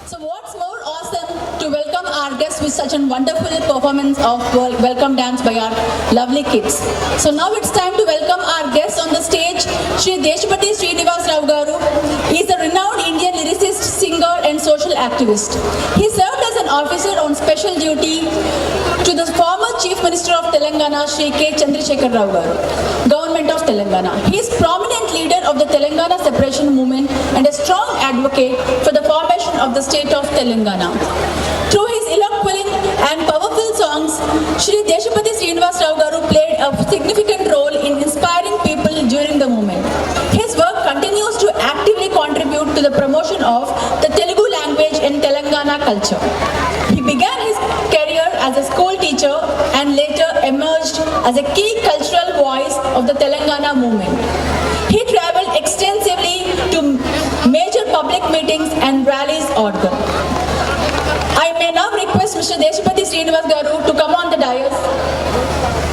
So what's more awesome to welcome our guests with such a wonderful performance of welcome dance by our lovely kids. So now it's time to welcome our guests on the stage, Shri Deshpati Srinivas Rao Garu. He is a renowned Indian lyricist, singer and social activist. He served as an officer on special duty to the former Chief Minister of Telangana, Shri K. Chandrasekhar Rao Garu, Government of Telangana. He is prominent leader of the Telangana separation movement and a strong advocate for the formation of the state of Telangana. Through his eloquent and powerful songs, Shri Deshpati Srinivas Rao Garu played a significant role in inspiring people during the movement. His work continues to actively contribute to the promotion of the Telugu language and Telangana culture. He began his career as a school teacher and later emerged as a key cultural voice of the Telangana movement. He traveled extensively to major public meetings and rallies organ. I may now request Mr. Deshpati Srinivas Garu to come on the dais.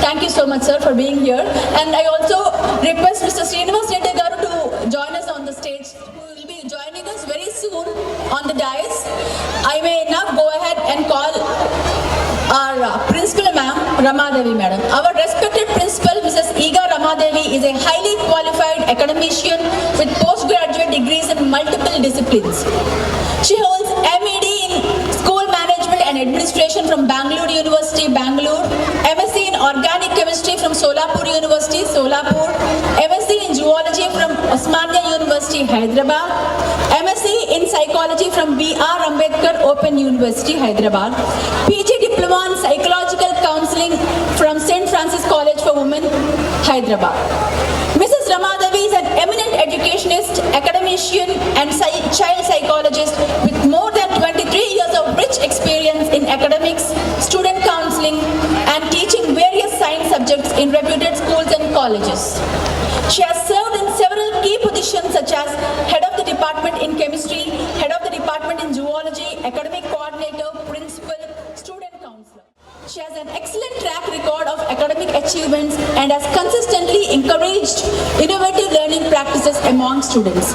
Thank you so much, sir, for being here. And I also request Mr. Srinivas Reddy Garu to join us on the stage, who will be joining us very soon on the dais. I may now go ahead and call our principal, ma'am, Ramadevi, madam. Our respected principal, Mrs. Iga Ramadevi, is a highly qualified academician with postgraduate degrees in multiple disciplines. She holds MEd in School Management and Administration from Bangalore University, Bangalore, MSc in Organic Chemistry from Solapur University, Solapur, MSc in Zoology from Osmania University, Hyderabad, MSc in Psychology from B.R. Ambedkar Open University, Hyderabad, PG Diploma in Psychological Counseling from St. Francis College for Women, Hyderabad. Mrs. Ramadevi is an eminent educationist, academician and child psychologist with more than 23 years of rich experience in academics, student counseling and teaching various science subjects in reputed schools and colleges. She has served in several key positions such as Head of the Department in Chemistry, Head of the Department in Zoology, Academic Coordinator, Principal, Student Counselor. She has an excellent track record of academic achievements and has consistently encouraged innovative learning practices among students.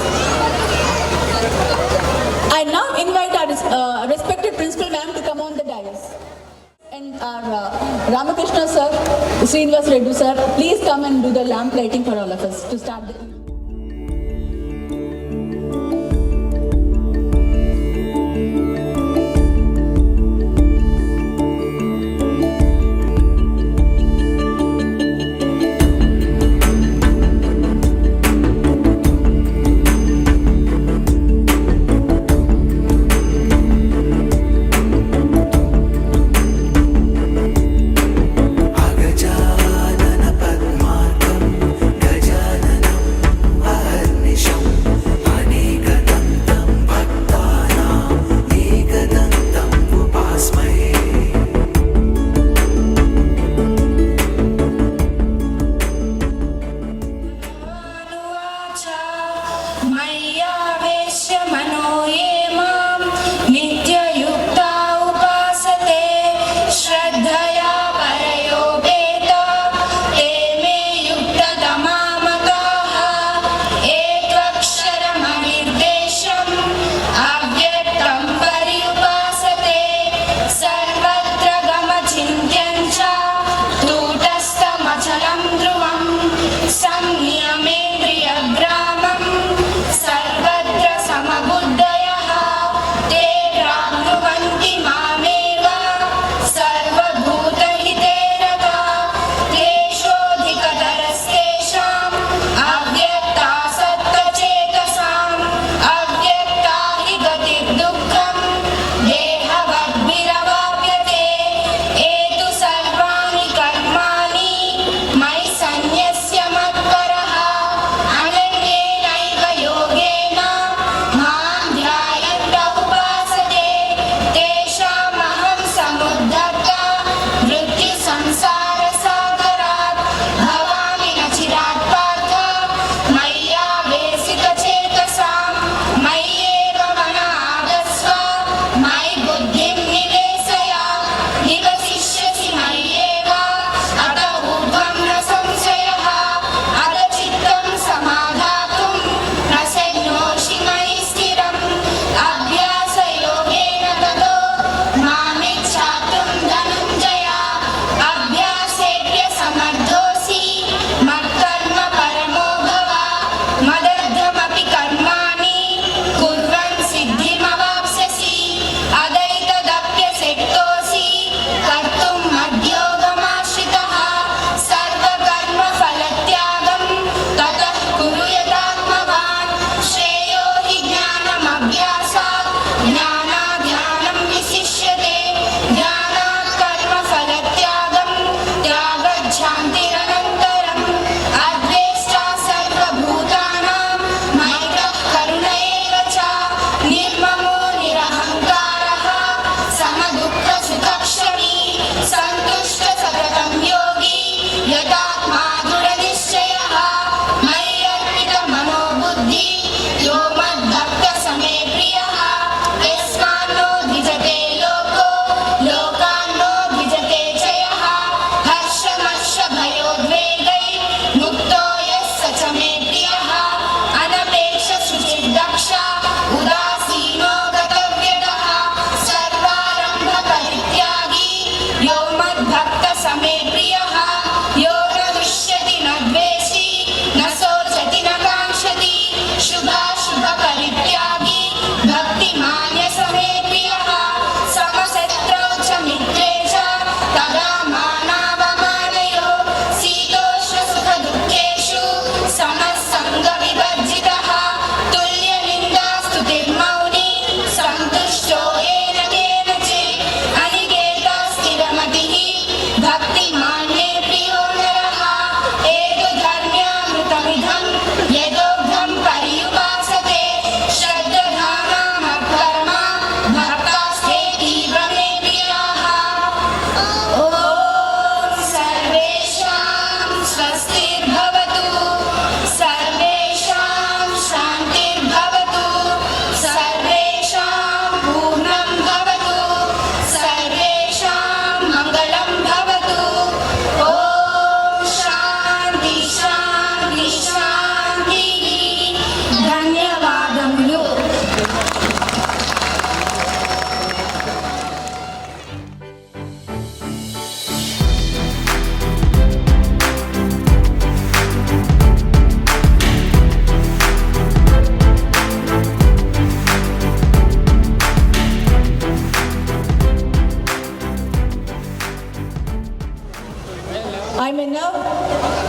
I now invite our respected principal ma'am to come on the dais. And our Ramakrishna sir, Srinivas Reddy sir, please come and do the lamp lighting for all of us to start the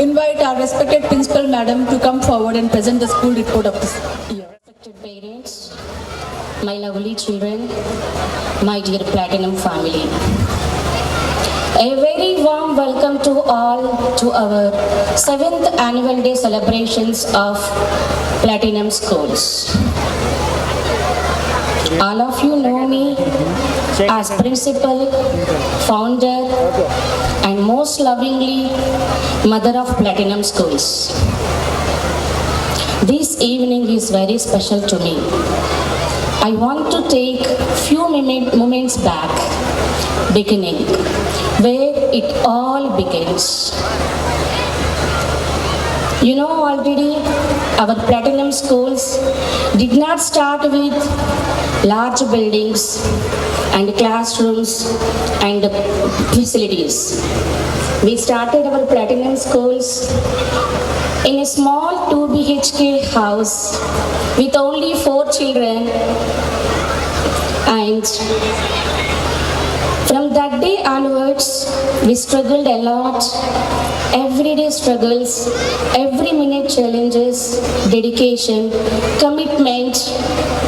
invite our respected principal madam to come forward and present the school report of this year. Respected parents, my lovely children, my dear Platinum family. A very warm welcome to all to our 7th annual day celebrations of Platinum Schools. All of you know me as principal, founder, and most lovingly mother of Platinum Schools. This evening is very special to me. I want to take few moments back, beginning, where it all begins. You know already, our Platinum Schools did not start with large buildings and classrooms and facilities. We started our Platinum Schools in a small 2 BHK house with only 4 children, and from that day onwards we struggled a lot. Everyday struggles, every minute challenges, dedication, commitment,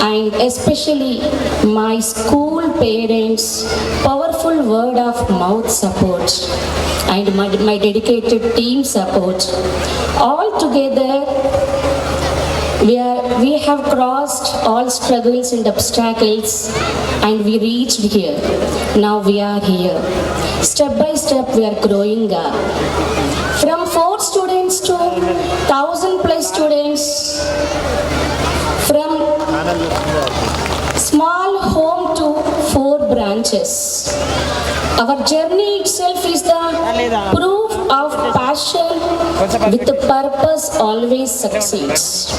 and especially my school parents' powerful word of mouth support and my dedicated team support. All together, we have crossed all struggles and obstacles and we reached here. Now we are here. Step by step we are growing up. From 4 students to 1,000 plus students. From small home to 4 branches. Our journey itself is the proof of passion with the purpose always succeeds.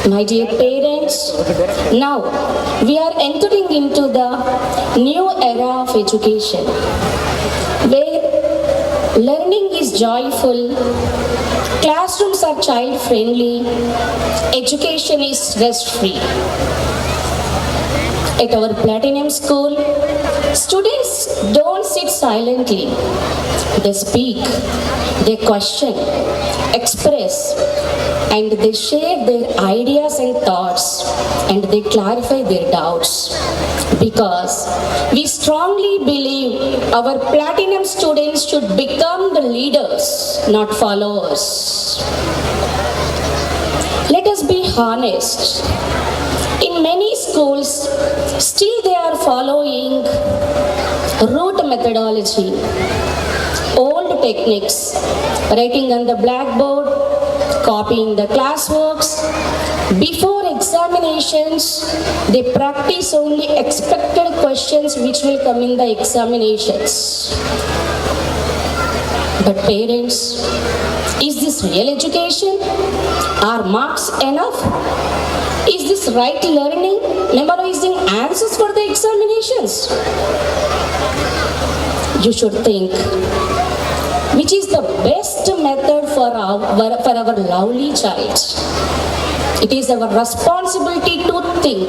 My dear parents, now we are entering into the new era of education where learning is joyful, classrooms are child friendly, education is stress free. At our Platinum School, students don't sit silently. They speak, they question, express, and they share their ideas and thoughts, and they clarify their doubts. Because we strongly believe our Platinum students should become the leaders, not followers. Let us be honest. In many schools, still they are following rote methodology, old techniques, writing on the blackboard, copying the classworks. Before examinations, they practice only expected questions which will come in the examinations. But parents, is this real education? Are marks enough? Is this right learning, memorizing answers for the examinations? You should think, which is the best method for our lovely child? It is our responsibility to think.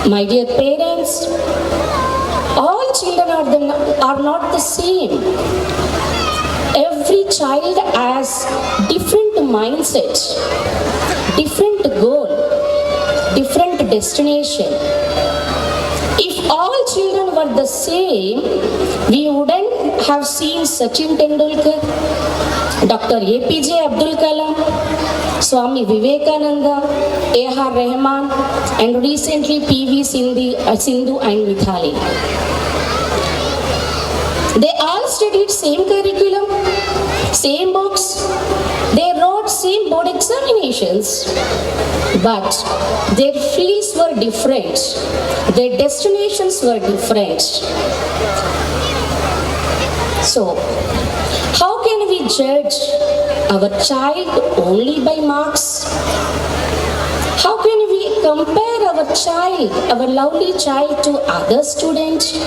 My dear parents, all children are not the same. Every child has different mindset, different goal, different destination. If all children were the same, we wouldn't have seen Sachin Tendulkar, Dr. APJ Abdul Kalam, Swami Vivekananda, A.R. Rahman, and recently P.V. Sindhu and Mithali. They all studied same curriculum, same books, they wrote same board examinations, but their fields were different, their destinations were different. So, how can we judge our child only by marks? How can we compare our child, our lovely child, to other students?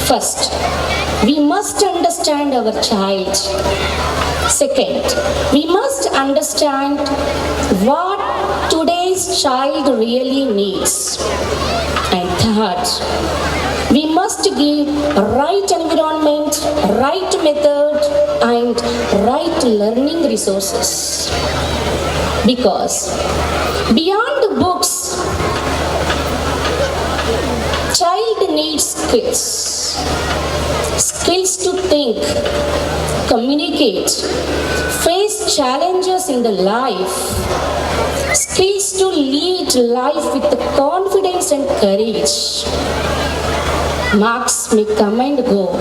First, we must understand our child. Second, we must understand what today's child really needs. And third, We must give right environment, right method, and right learning resources. Because beyond the books, child needs skills. Skills to think, communicate, face challenges in the life. Skills to lead life with confidence and courage. Marks may come and go,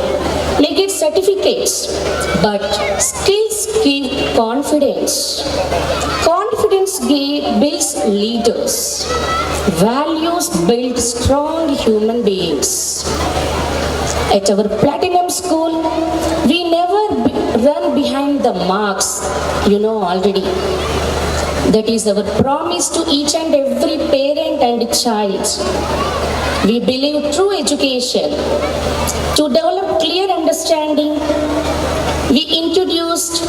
may get certificates, but skills give confidence. Confidence builds leaders. Values build strong human beings. At our Platinum School, we never run behind the marks, you know already. That is our promise to each and every parent and child. We believe true education. To develop clear understanding, we introduced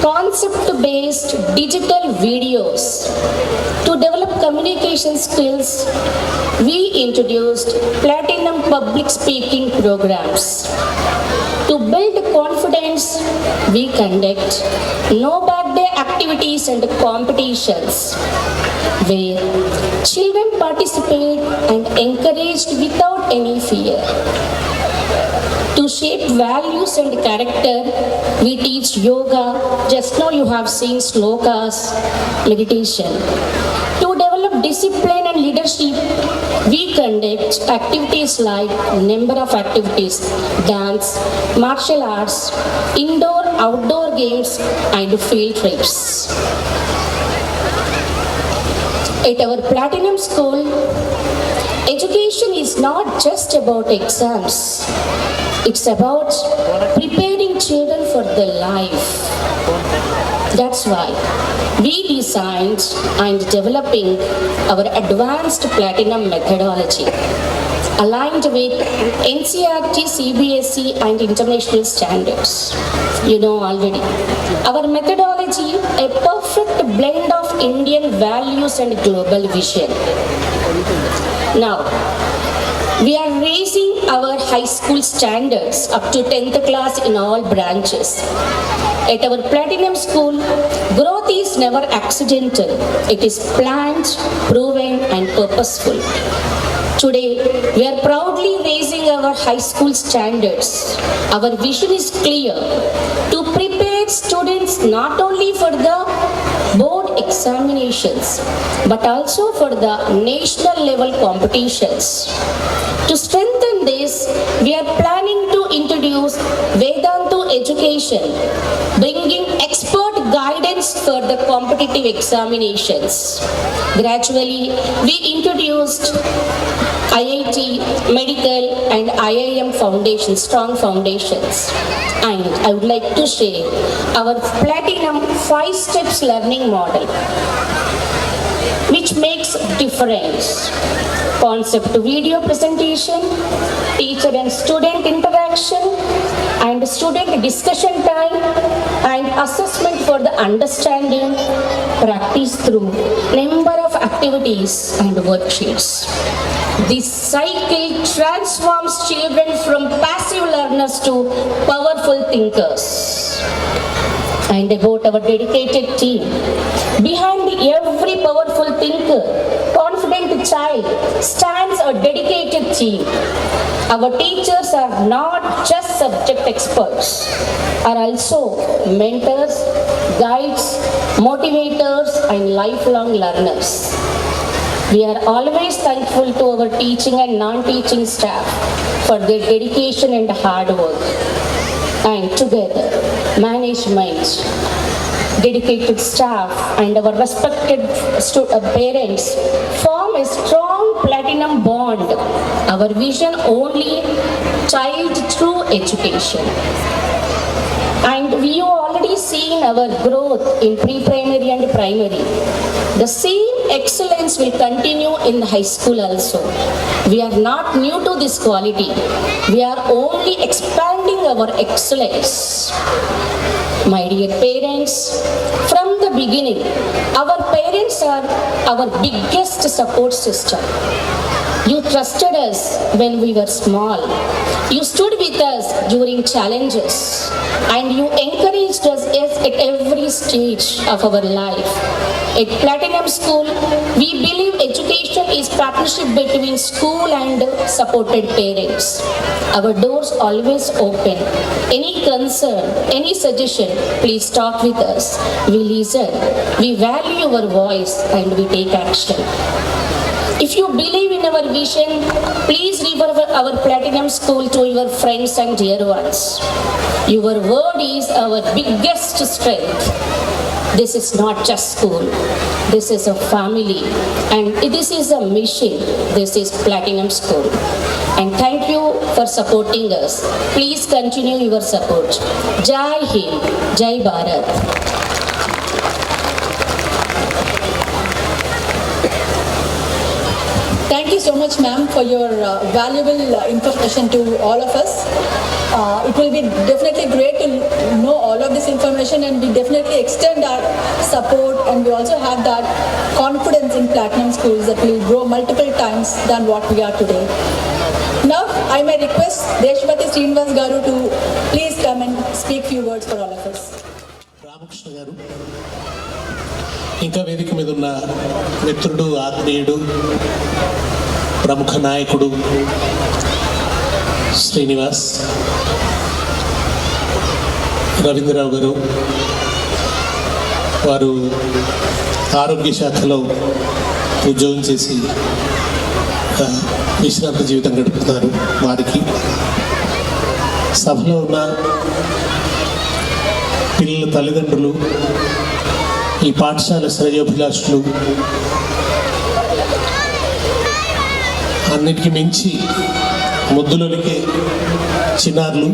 concept-based digital videos. To develop communication skills, we introduced Platinum public speaking programs. To build confidence, we conduct no bad day activities and competitions where children participate and encouraged without any fear. To shape values and character, we teach yoga. Just now you have seen slokas, meditation. To develop discipline and leadership, we conduct activities like number of activities, dance, martial arts, indoor, outdoor games, and field trips. At our Platinum School, education is not just about exams. It's about preparing children for their life. That's why we designed and developing our advanced Platinum methodology aligned with NCERT, CBSE and international standards. You know already. Our methodology, a perfect blend of Indian values and global vision. Now, we are raising our high school standards up to 10th class in all branches. At our Platinum School, growth is never accidental. It is planned, proven and purposeful. Today, we are proudly raising our high school standards. Our vision is clear: to prepare students not only for the board examinations, but also for the national level competitions. To strengthen this, we are planning to introduce Vedantu education, bringing expert guidance for the competitive examinations. Gradually, we introduced IIT, medical and IIM foundations, strong foundations. And I would like to share our Platinum 5 steps learning model, which makes difference. Concept video presentation, teacher and student interaction, and student discussion time, and assessment for the understanding, practice through number of activities and worksheets. This cycle transforms children from passive learners to powerful thinkers. And about our dedicated team. Behind every powerful thinker, confident child stands a dedicated team. Our teachers are not just subject experts, are also mentors, guides, motivators, and lifelong learners. We are always thankful to our teaching and non-teaching staff for their dedication and hard work. And together, management, dedicated staff, and our respected parents form a strong Platinum bond. Our vision only child through education. And we have already seen our growth in pre-primary and primary. The same excellence will continue in high school also. We are not new to this quality. We are only expanding our excellence. My dear parents, from the beginning, our parents are our biggest support system. You trusted us when we were small. You stood with us during challenges, and you encouraged us at every stage of our life. At Platinum School, we believe education is partnership between school and supported parents. Our doors always open. Any concern, any suggestion, please talk with us. We listen, we value your voice, and we take action. If you believe in our vision, please refer our Platinum School to your friends and dear ones. Your word is our biggest strength. This is not just school. This is a family. And this is a mission. This is Platinum School. And thank you for supporting us. Please continue your support. Jai Hind, Jai Bharat. Thank you so much, ma'am, for your valuable information to all of us. It will be definitely great to know all of this information, and we definitely extend our support, and we also have that confidence in Platinum Schools that we will grow multiple times than what we are today. Now, I may request Deshpati Srinivas Garu to please come and speak few words for all of us. Ramakrishna గారు, ఇంకా వేదిక మీద ఉన్న మిత్రుడు, ఆత్మీయుడు, ప్రముఖ నాయకుడు శ్రీనివాస్, రవీంద్రరావు గారు, వారు ఆరోగ్య శాఖలో ఉద్యోగం చేసి విశ్రాంత జీవితం గడుపుతున్నారు. వారికి, సభలో ఉన్న పిల్లల తల్లిదండ్రులు, ఈ పాఠశాల శ్రేయోభిలాషులు, అన్నిటికీ మించి ముద్దులోనికి చిన్నారులు,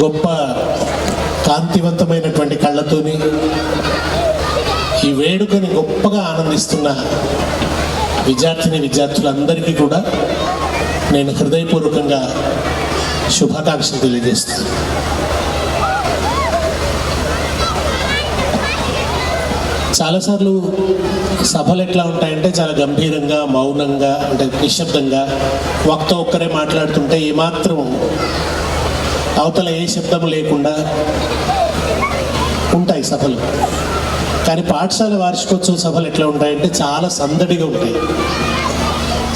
గొప్ప కాంతివంతమైనటువంటి కళ్ళతోని ఈ వేడుకని గొప్పగా ఆనందిస్తున్న విద్యార్థులందరికీ కూడా నేను హృదయపూర్వకంగా శుభాకాంక్షలు తెలియజేస్తాను. చాలాసార్లు సభలు ఎట్లా ఉంటాయంటే చాలా గంభీరంగా, మౌనంగా, అంటే నిశ్శబ్దంగా, ఒక్క ఒక్కరే మాట్లాడుతుంటే ఏమాత్రం అవతల ఏ శబ్దం లేకుండా ఉంటాయి సభలు. కానీ పాఠశాల వార్షికోత్సవ సభలు ఎట్లా ఉంటాయంటే చాలా సందడిగా ఉంటాయి,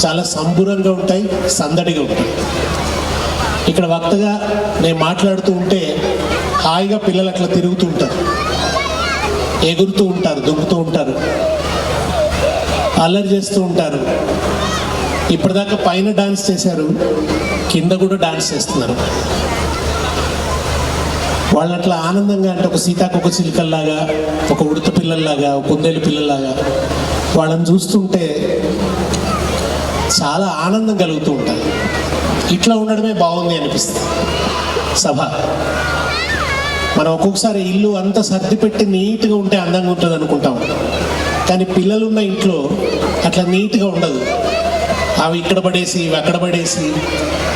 చాలా సంబురంగా ఉంటాయి, సందడిగా ఉంటాయి. ఇక్కడ వక్తగా నేను మాట్లాడుతూ ఉంటే హాయిగా పిల్లలు అట్లా తిరుగుతూ ఉంటారు, ఎగురుతూ ఉంటారు, దుంకుతూ ఉంటారు, అల్లరి చేస్తూ ఉంటారు. ఇప్పటిదాకా పైన డాన్స్ చేశారు, కింద కూడా డాన్స్ చేస్తున్నారు. వాళ్ళు అట్లా ఆనందంగా, అంటే ఒక సీతాకొక చిలుకల్లాగా, ఒక ఉడత పిల్లల్లాగా, ఒక కుందేలు పిల్లల్లాగా వాళ్ళని చూస్తుంటే చాలా ఆనందం కలుగుతూ ఉంటుంది. ఇట్లా ఉండడమే బాగుంది అనిపిస్తుంది సభ. మనం ఒక్కొక్కసారి ఇల్లు అంతా సర్ది పెట్టి నీట్గా ఉంటే అందంగా ఉంటుంది అనుకుంటాం, కానీ పిల్లలున్న ఇంట్లో అట్లా నీట్గా ఉండదు. అవి ఇక్కడ పడేసి, ఇవి అక్కడ పడేసి,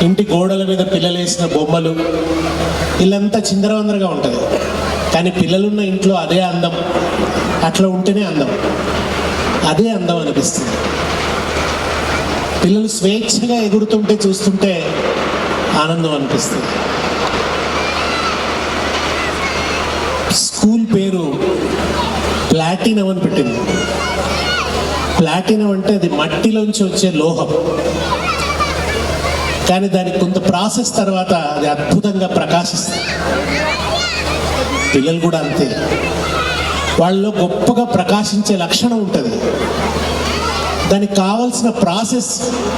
ఇంటి గోడల మీద పిల్లలు వేసిన బొమ్మలు, ఇల్లంతా చిందరవందరగా ఉంటుంది. కానీ పిల్లలున్న ఇంట్లో అదే అందం, అట్లా ఉంటేనే అందం, అదే అందం అనిపిస్తుంది. పిల్లలు స్వేచ్ఛగా ఎగురుతుంటే చూస్తుంటే ఆనందం అనిపిస్తుంది. స్కూల్ పేరు ప్లాటినం అని పెట్టింది. ప్లాటినం అంటే అది మట్టిలోంచి వచ్చే లోహం, కానీ దానికి కొంత ప్రాసెస్ తర్వాత అది అద్భుతంగా ప్రకాశిస్తుంది. పిల్లలు కూడా అంతే, వాళ్ళలో గొప్పగా ప్రకాశించే లక్షణం ఉంటుంది. దానికి కావాల్సిన ప్రాసెస్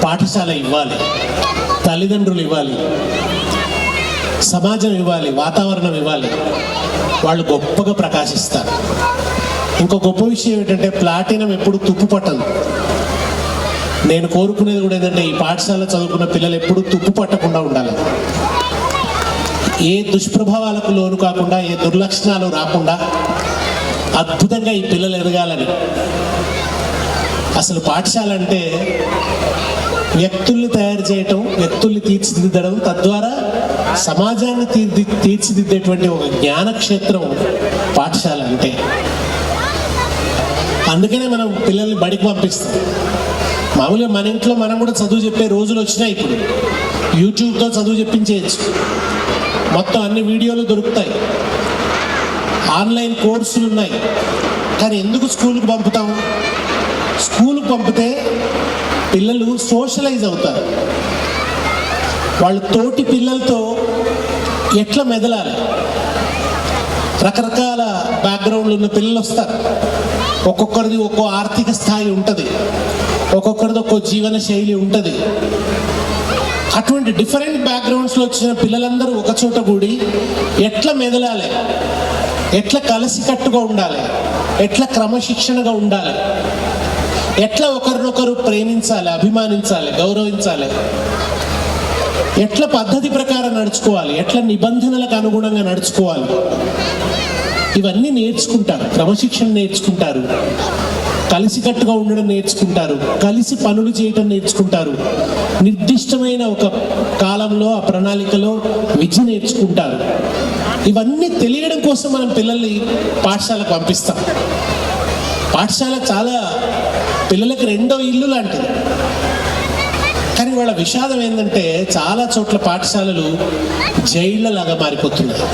పాఠశాల ఇవ్వాలి, తల్లిదండ్రులు ఇవ్వాలి, సమాజం ఇవ్వాలి, వాతావరణం ఇవ్వాలి. వాళ్ళు గొప్పగా ప్రకాశిస్తారు. ఇంకో గొప్ప విషయం ఏంటంటే ప్లాటినం ఎప్పుడు తుప్పు పట్టదు. నేను కోరుకునేది కూడా ఏంటంటే ఈ పాఠశాల చదువుకున్న పిల్లలు ఎప్పుడూ తుప్పు పట్టకుండా ఉండాలి. ఏ దుష్ప్రభావాలకు లోను కాకుండా, ఏ దుర్లక్షణాలు రాకుండా అద్భుతంగా ఈ పిల్లలు ఎదగాలని. అసలు పాఠశాల అంటే వ్యక్తుల్ని తయారు చేయటం, వ్యక్తుల్ని తీర్చిదిద్దడం, తద్వారా సమాజాన్ని తీర్చిదిద్దేటువంటి ఒక జ్ఞానక్షేత్రం పాఠశాల అంటే. అందుకనే మనం పిల్లల్ని బడికి పంపిస్తాం. మామూలుగా మన ఇంట్లో మనం కూడా చదువు చెప్పే రోజులు వచ్చినాయి. ఇప్పుడు యూట్యూబ్తో చదువు చెప్పించేయచ్చు, మొత్తం అన్ని వీడియోలు దొరుకుతాయి, ఆన్లైన్ కోర్సులు ఉన్నాయి. కానీ ఎందుకు స్కూల్కి పంపుతాం? స్కూల్కి పంపితే పిల్లలు సోషలైజ్ అవుతారు, వాళ్ళు తోటి పిల్లలతో ఎట్లా మెదలాలి. రకరకాల బ్యాక్గ్రౌండ్లు ఉన్న పిల్లలు వస్తారు, ఒక్కొక్కరిది ఒక్కో ఆర్థిక స్థాయి ఉంటుంది, ఒక్కొక్కరిది ఒక్కో జీవన శైలి ఉంటుంది. అటువంటి డిఫరెంట్ బ్యాక్గ్రౌండ్స్లో వచ్చిన పిల్లలందరూ ఒకచోట కూడి ఎట్లా మెదలాలి, ఎట్లా కలిసికట్టుగా ఉండాలి, ఎట్లా క్రమశిక్షణగా ఉండాలి, ఎట్లా ఒకరినొకరు ప్రేమించాలి, అభిమానించాలి, గౌరవించాలి, ఎట్లా పద్ధతి ప్రకారం నడుచుకోవాలి, ఎట్లా నిబంధనలకు అనుగుణంగా నడుచుకోవాలి, ఇవన్నీ నేర్చుకుంటారు. క్రమశిక్షణ నేర్చుకుంటారు, కలిసికట్టుగా ఉండడం నేర్చుకుంటారు, కలిసి పనులు చేయటం నేర్చుకుంటారు, నిర్దిష్టమైన ఒక కాలంలో ఆ ప్రణాళికలో విద్య నేర్చుకుంటారు. ఇవన్నీ తెలియడం కోసం మనం పిల్లల్ని పాఠశాలకు పంపిస్తాం. పాఠశాల చాలా పిల్లలకి రెండో ఇల్లు లాంటిది. కానీ వాళ్ళ విషాదం ఏంటంటే చాలా చోట్ల పాఠశాలలు జైళ్ళలాగా మారిపోతున్నాయి.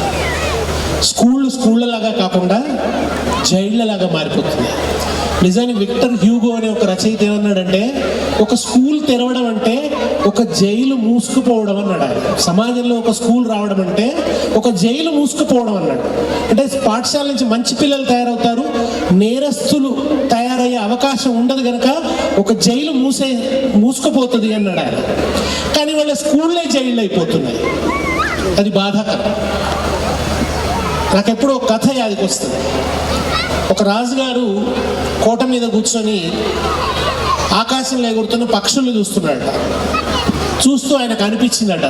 స్కూళ్ళలాగా కాకుండా జైళ్ళలాగా మారిపోతున్నాయి. నిజానికి విక్టర్ హ్యూగో అనే ఒక రచయిత ఏమన్నాడంటే, ఒక స్కూల్ తెరవడం అంటే ఒక జైలు మూసుకుపోవడం అన్నాడు ఆయన. సమాజంలో ఒక స్కూల్ రావడం అంటే ఒక జైలు మూసుకుపోవడం అన్నాడు. అంటే పాఠశాల నుంచి మంచి పిల్లలు తయారవుతారు, నేరస్తులు తయారయ్యే అవకాశం ఉండదు కనుక ఒక జైలు మూసుకుపోతుంది అన్నాడు ఆయన. కానీ వాళ్ళ స్కూళ్ళే జైళ్ళు అయిపోతున్నాయి, అది బాధాకరం. నాకెప్పుడో ఒక కథ యాదికి వస్తుంది. ఒక రాజుగారు కోట మీద కూర్చొని ఆకాశంలో ఎగురుతున్న పక్షుల్ని చూస్తున్నాడట. చూస్తూ ఆయనకు అనిపించిందట,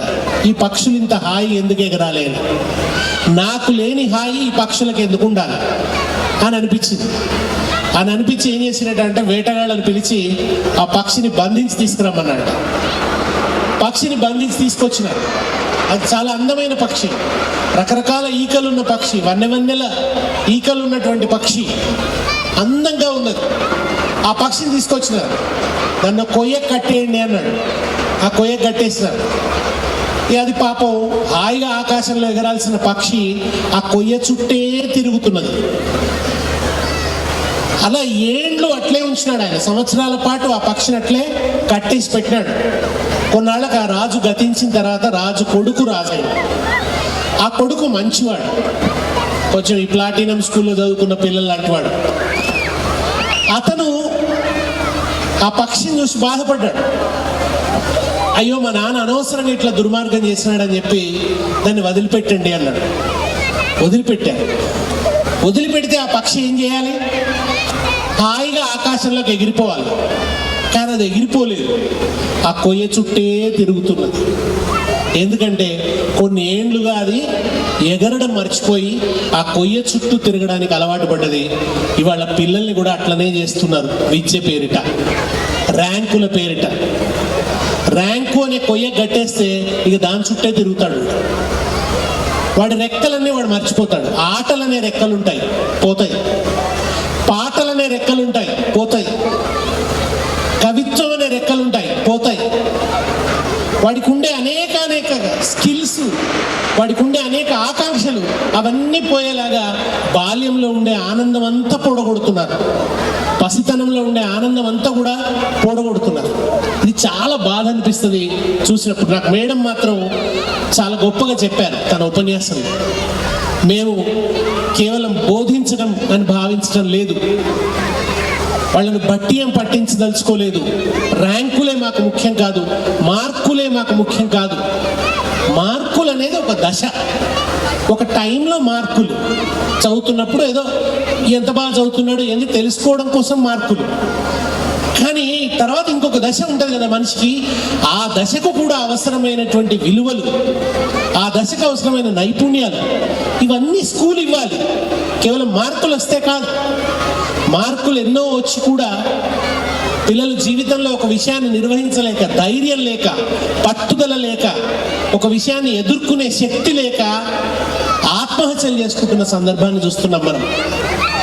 ఈ పక్షులు ఇంత హాయి ఎందుకు ఎగరాలి అని, నాకు లేని హాయి ఈ పక్షులకు ఎందుకు ఉండాలి అని అనిపించింది. అని అనిపించి ఏం చేసినట్టు వేటగాళ్ళని పిలిచి ఆ పక్షిని బంధించి తీసుకురమ్మన్నాడు. పక్షిని బంధించి తీసుకొచ్చినాడు. అది చాలా అందమైన పక్షి, రకరకాల ఈకలున్న పక్షి, వన్నెల ఈకలు ఉన్నటువంటి పక్షి, అందంగా ఉన్నది. ఆ పక్షిని తీసుకొచ్చినారు. దాన్ని కొయ్య కట్టేయండి అన్నాడు. ఆ కొయ్య కట్టేసినారు. అది పాపం హాయిగా ఆకాశంలో ఎగరాల్సిన పక్షి ఆ కొయ్య చుట్టే తిరుగుతున్నది. అలా ఏండ్లు అట్లే ఉంచినాడు ఆయన. సంవత్సరాల పాటు ఆ పక్షిని అట్లే కట్టేసి పెట్టినాడు. కొన్నాళ్ళకి ఆ రాజు గతించిన తర్వాత రాజు కొడుకు రాజయ్య. ఆ కొడుకు మంచివాడు, కొంచెం ఈ ప్లాటినం స్కూల్లో చదువుకున్న పిల్లలు లాంటి వాడు. అతను ఆ పక్షిని చూసి బాధపడ్డాడు. అయ్యో మా నాన్న అనవసరంగా ఇట్లా దుర్మార్గం చేసినాడని చెప్పి దాన్ని వదిలిపెట్టండి అన్నాడు. వదిలిపెట్టారు. వదిలిపెడితే ఆ పక్షి ఏం చేయాలి? హాయిగా ఆకాశంలోకి ఎగిరిపోవాలి. కానీ అది ఎగిరిపోలేదు, ఆ కొయ్య చుట్టే తిరుగుతున్నది. ఎందుకంటే కొన్ని ఏండ్లుగా అది ఎగరడం మర్చిపోయి ఆ కొయ్య చుట్టూ తిరగడానికి అలవాటు పడ్డది. ఇవాళ పిల్లల్ని కూడా అట్లనే చేస్తున్నారు, విద్య పేరిట, ర్యాంకుల పేరిట. ర్యాంకు అనే కొయ్య గట్టేస్తే ఇక దాని చుట్టే తిరుగుతాడు. వాడి రెక్కలన్నీ వాడు మర్చిపోతాడు. ఆటలనే రెక్కలుంటాయి, పోతాయి. పాటలనే రెక్కలుంటాయి, పోతాయి. కవిత్వం అనే రెక్కలుంటాయి, పోతాయి. వాడికి ఉండే అనేక స్కిల్స్, వాడికి ఉండే అనేక ఆకాంక్షలు, అవన్నీ పోయేలాగా బాల్యంలో ఉండే ఆనందం అంతా పొడగొడుతున్నారు. పసితనంలో ఉండే ఆనందం అంతా కూడా పొడగొడుతున్నారు. ఇది చాలా బాధ అనిపిస్తుంది చూసినప్పుడు. నాకు మేడం మాత్రం చాలా గొప్పగా చెప్పారు తన ఉపన్యాసంలో. మేము కేవలం బోధించడం అని భావించడం లేదు, వాళ్ళని బట్టి ఏం పట్టించదలుచుకోలేదు. ర్యాంకులే మాకు ముఖ్యం కాదు, మార్కులే మాకు ముఖ్యం కాదు. మార్కులు అనేది ఒక దశ, ఒక టైంలో మార్కులు. చదువుతున్నప్పుడు ఏదో ఎంత బాగా చదువుతున్నాడు ఎందుకు తెలుసుకోవడం కోసం మార్కులు. కానీ తర్వాత ఇంకొక దశ ఉంటుంది కదా మనిషికి, ఆ దశకు కూడా అవసరమైనటువంటి విలువలు, ఆ దశకు అవసరమైన నైపుణ్యాలు, ఇవన్నీ స్కూల్ ఇవ్వాలి. కేవలం మార్కులు వస్తే కాదు. మార్కులు ఎన్నో వచ్చి కూడా పిల్లలు జీవితంలో ఒక విషయాన్ని నిర్వహించలేక, ధైర్యం లేక, పట్టుదల లేక, ఒక విషయాన్ని ఎదుర్కొనే శక్తి లేక ఆత్మహత్యలు చేసుకుంటున్న సందర్భాన్ని చూస్తున్నాం మనం.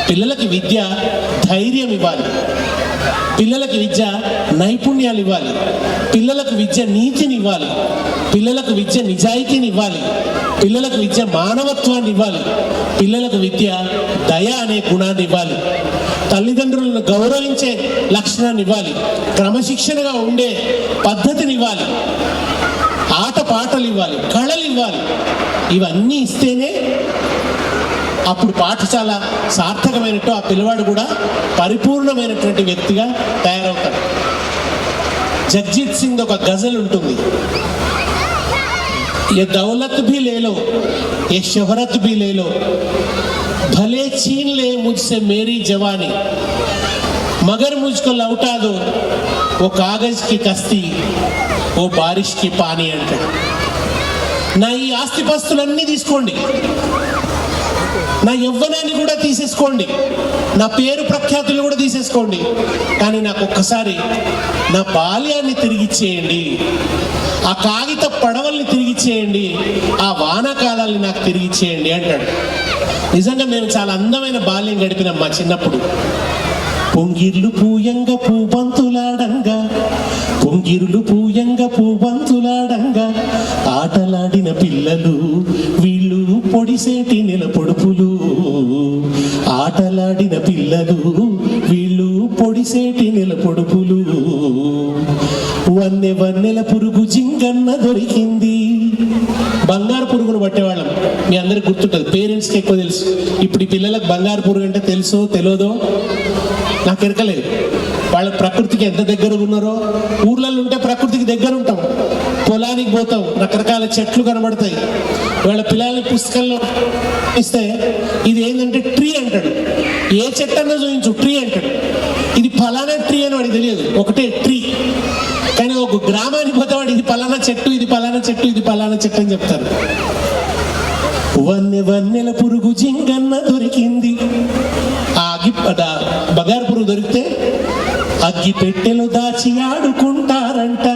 పిల్లలకి విద్య ధైర్యం ఇవ్వాలి. పిల్లలకు విద్య నైపుణ్యాలు ఇవ్వాలి, పిల్లలకు విద్య నీతిని ఇవ్వాలి, పిల్లలకు విద్య నిజాయితీని ఇవ్వాలి, పిల్లలకు విద్య మానవత్వాన్ని ఇవ్వాలి, పిల్లలకు విద్య దయ అనే గుణాన్ని ఇవ్వాలి, తల్లిదండ్రులను గౌరవించే లక్షణాన్ని ఇవ్వాలి, క్రమశిక్షణగా ఉండే పద్ధతిని ఇవ్వాలి, ఆట పాటలు ఇవ్వాలి, కళలు ఇవ్వాలి. ఇవన్నీ ఇస్తేనే అప్పుడు పాఠశాల సార్థకమైనట్టు, ఆ పిల్లవాడు కూడా పరిపూర్ణమైనటువంటి వ్యక్తిగా తయారవుతాడు. జగ్జీత్ సింగ్ ఒక గజల్ ఉంటుంది, ये दौलत भी ले लो ये शोहरत भी ले लो भले छीन ले मुझसे मेरी जवानी मगर मुझको लौटा दो वो कागज की कश्ती वो बारिश की पानी అంటాడు. నా ఈ ఆస్తిపాస్తులన్నీ తీసుకోండి, నా యవ్వనాన్ని కూడా తీసేసుకోండి, నా పేరు ప్రఖ్యాతులు కూడా తీసేసుకోండి, కానీ నాకు ఒక్కసారి నా బాల్యాన్ని తిరిగిచ్చేయండి, ఆ కాగిత పడవల్ని తిరిగిచ్చేయండి, ఆ వానాకాలాల్ని నాకు తిరిగిచ్చేయండి అంటాడు. నిజంగా మేము చాలా అందమైన బాల్యం గడిపినాం మా చిన్నప్పుడు. పొంగిర్లు పూయంగ పూబంతులాడంగా, పొంగిరులు పూయంగ పూబంతులాడంగా, ఆటలాడిన పిల్లలు వీళ్ళు పొడిసేటి నెల పొడుపులు, ఆటలాడిన పిల్లలు వీళ్ళు పొడిసేటి నెల పొడుపులు. వన్నె వన్నెల పురుగు జింగన్న దొరికింది. బంగారు పురుగును పట్టేవాళ్ళం, మీ అందరికి గుర్తుంటుంది, పేరెంట్స్కి ఎక్కువ తెలుసు. ఇప్పుడు ఈ పిల్లలకు బంగారు పురుగు అంటే తెలుసో తెలియదో నాకు ఎరకలేదు. వాళ్ళ ప్రకృతికి ఎంత దగ్గర ఉన్నారో, ఊర్లలో ఉంటే ప్రకృతికి దగ్గర ఉంటాం, పొలానికి పోతాం, రకరకాల చెట్లు కనబడతాయి. వాళ్ళ పిల్లల్ని పుస్తకంలో ఇస్తే ఇది ఏంటంటే ట్రీ అంటాడు, ఏ చెట్టు అన్నా చూపించు ట్రీ అంటాడు, ఇది ఫలానా ట్రీ అని వాడికి తెలియదు, ఒకటే ట్రీ. కానీ ఒక గ్రామానికి పోతే వాడు ఇది పలానా చెట్టు, ఇది పలానా చెట్టు, ఇది పలానా చెట్టు అని చెప్తారు. వన్నె వన్నెల పురుగు జింగన్న దొరికింది. ఆ బంగారు పురుగు దొరికితే అగ్గి పెట్టెలు దాచి ఆడుకుంటారంట.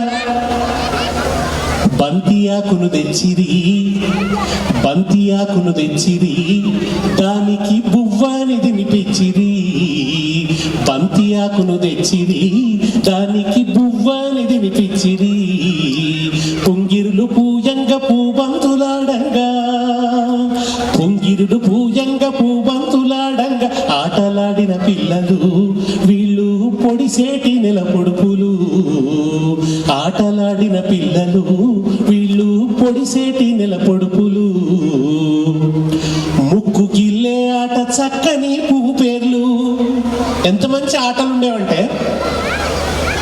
బంతి ఆకును తెచ్చిరి, బంతి ఆకును తెచ్చిరి, దానికి బువ్వాని తినిపించిరి, బంతి ఆకును తెచ్చిరి, దానికి బువ్వాని తినిపించిరి. పొంగిరులు పూయంగ పూబంతులాడంగా, పొంగిరులు పూయంగ పూబంతులాడంగా, ఆటలాడిన పిల్లలు వీళ్ళు పొడిసేటి నెల పొడుపులు, ఆటలాడిన పిల్లలు వీళ్ళు పొడిసేటి నెల పొడుపులు. ముక్కు గిల్లే ఆట చక్కని పువ్వు పేర్లు. ఎంత మంచి ఆటలు ఉండేవంటే,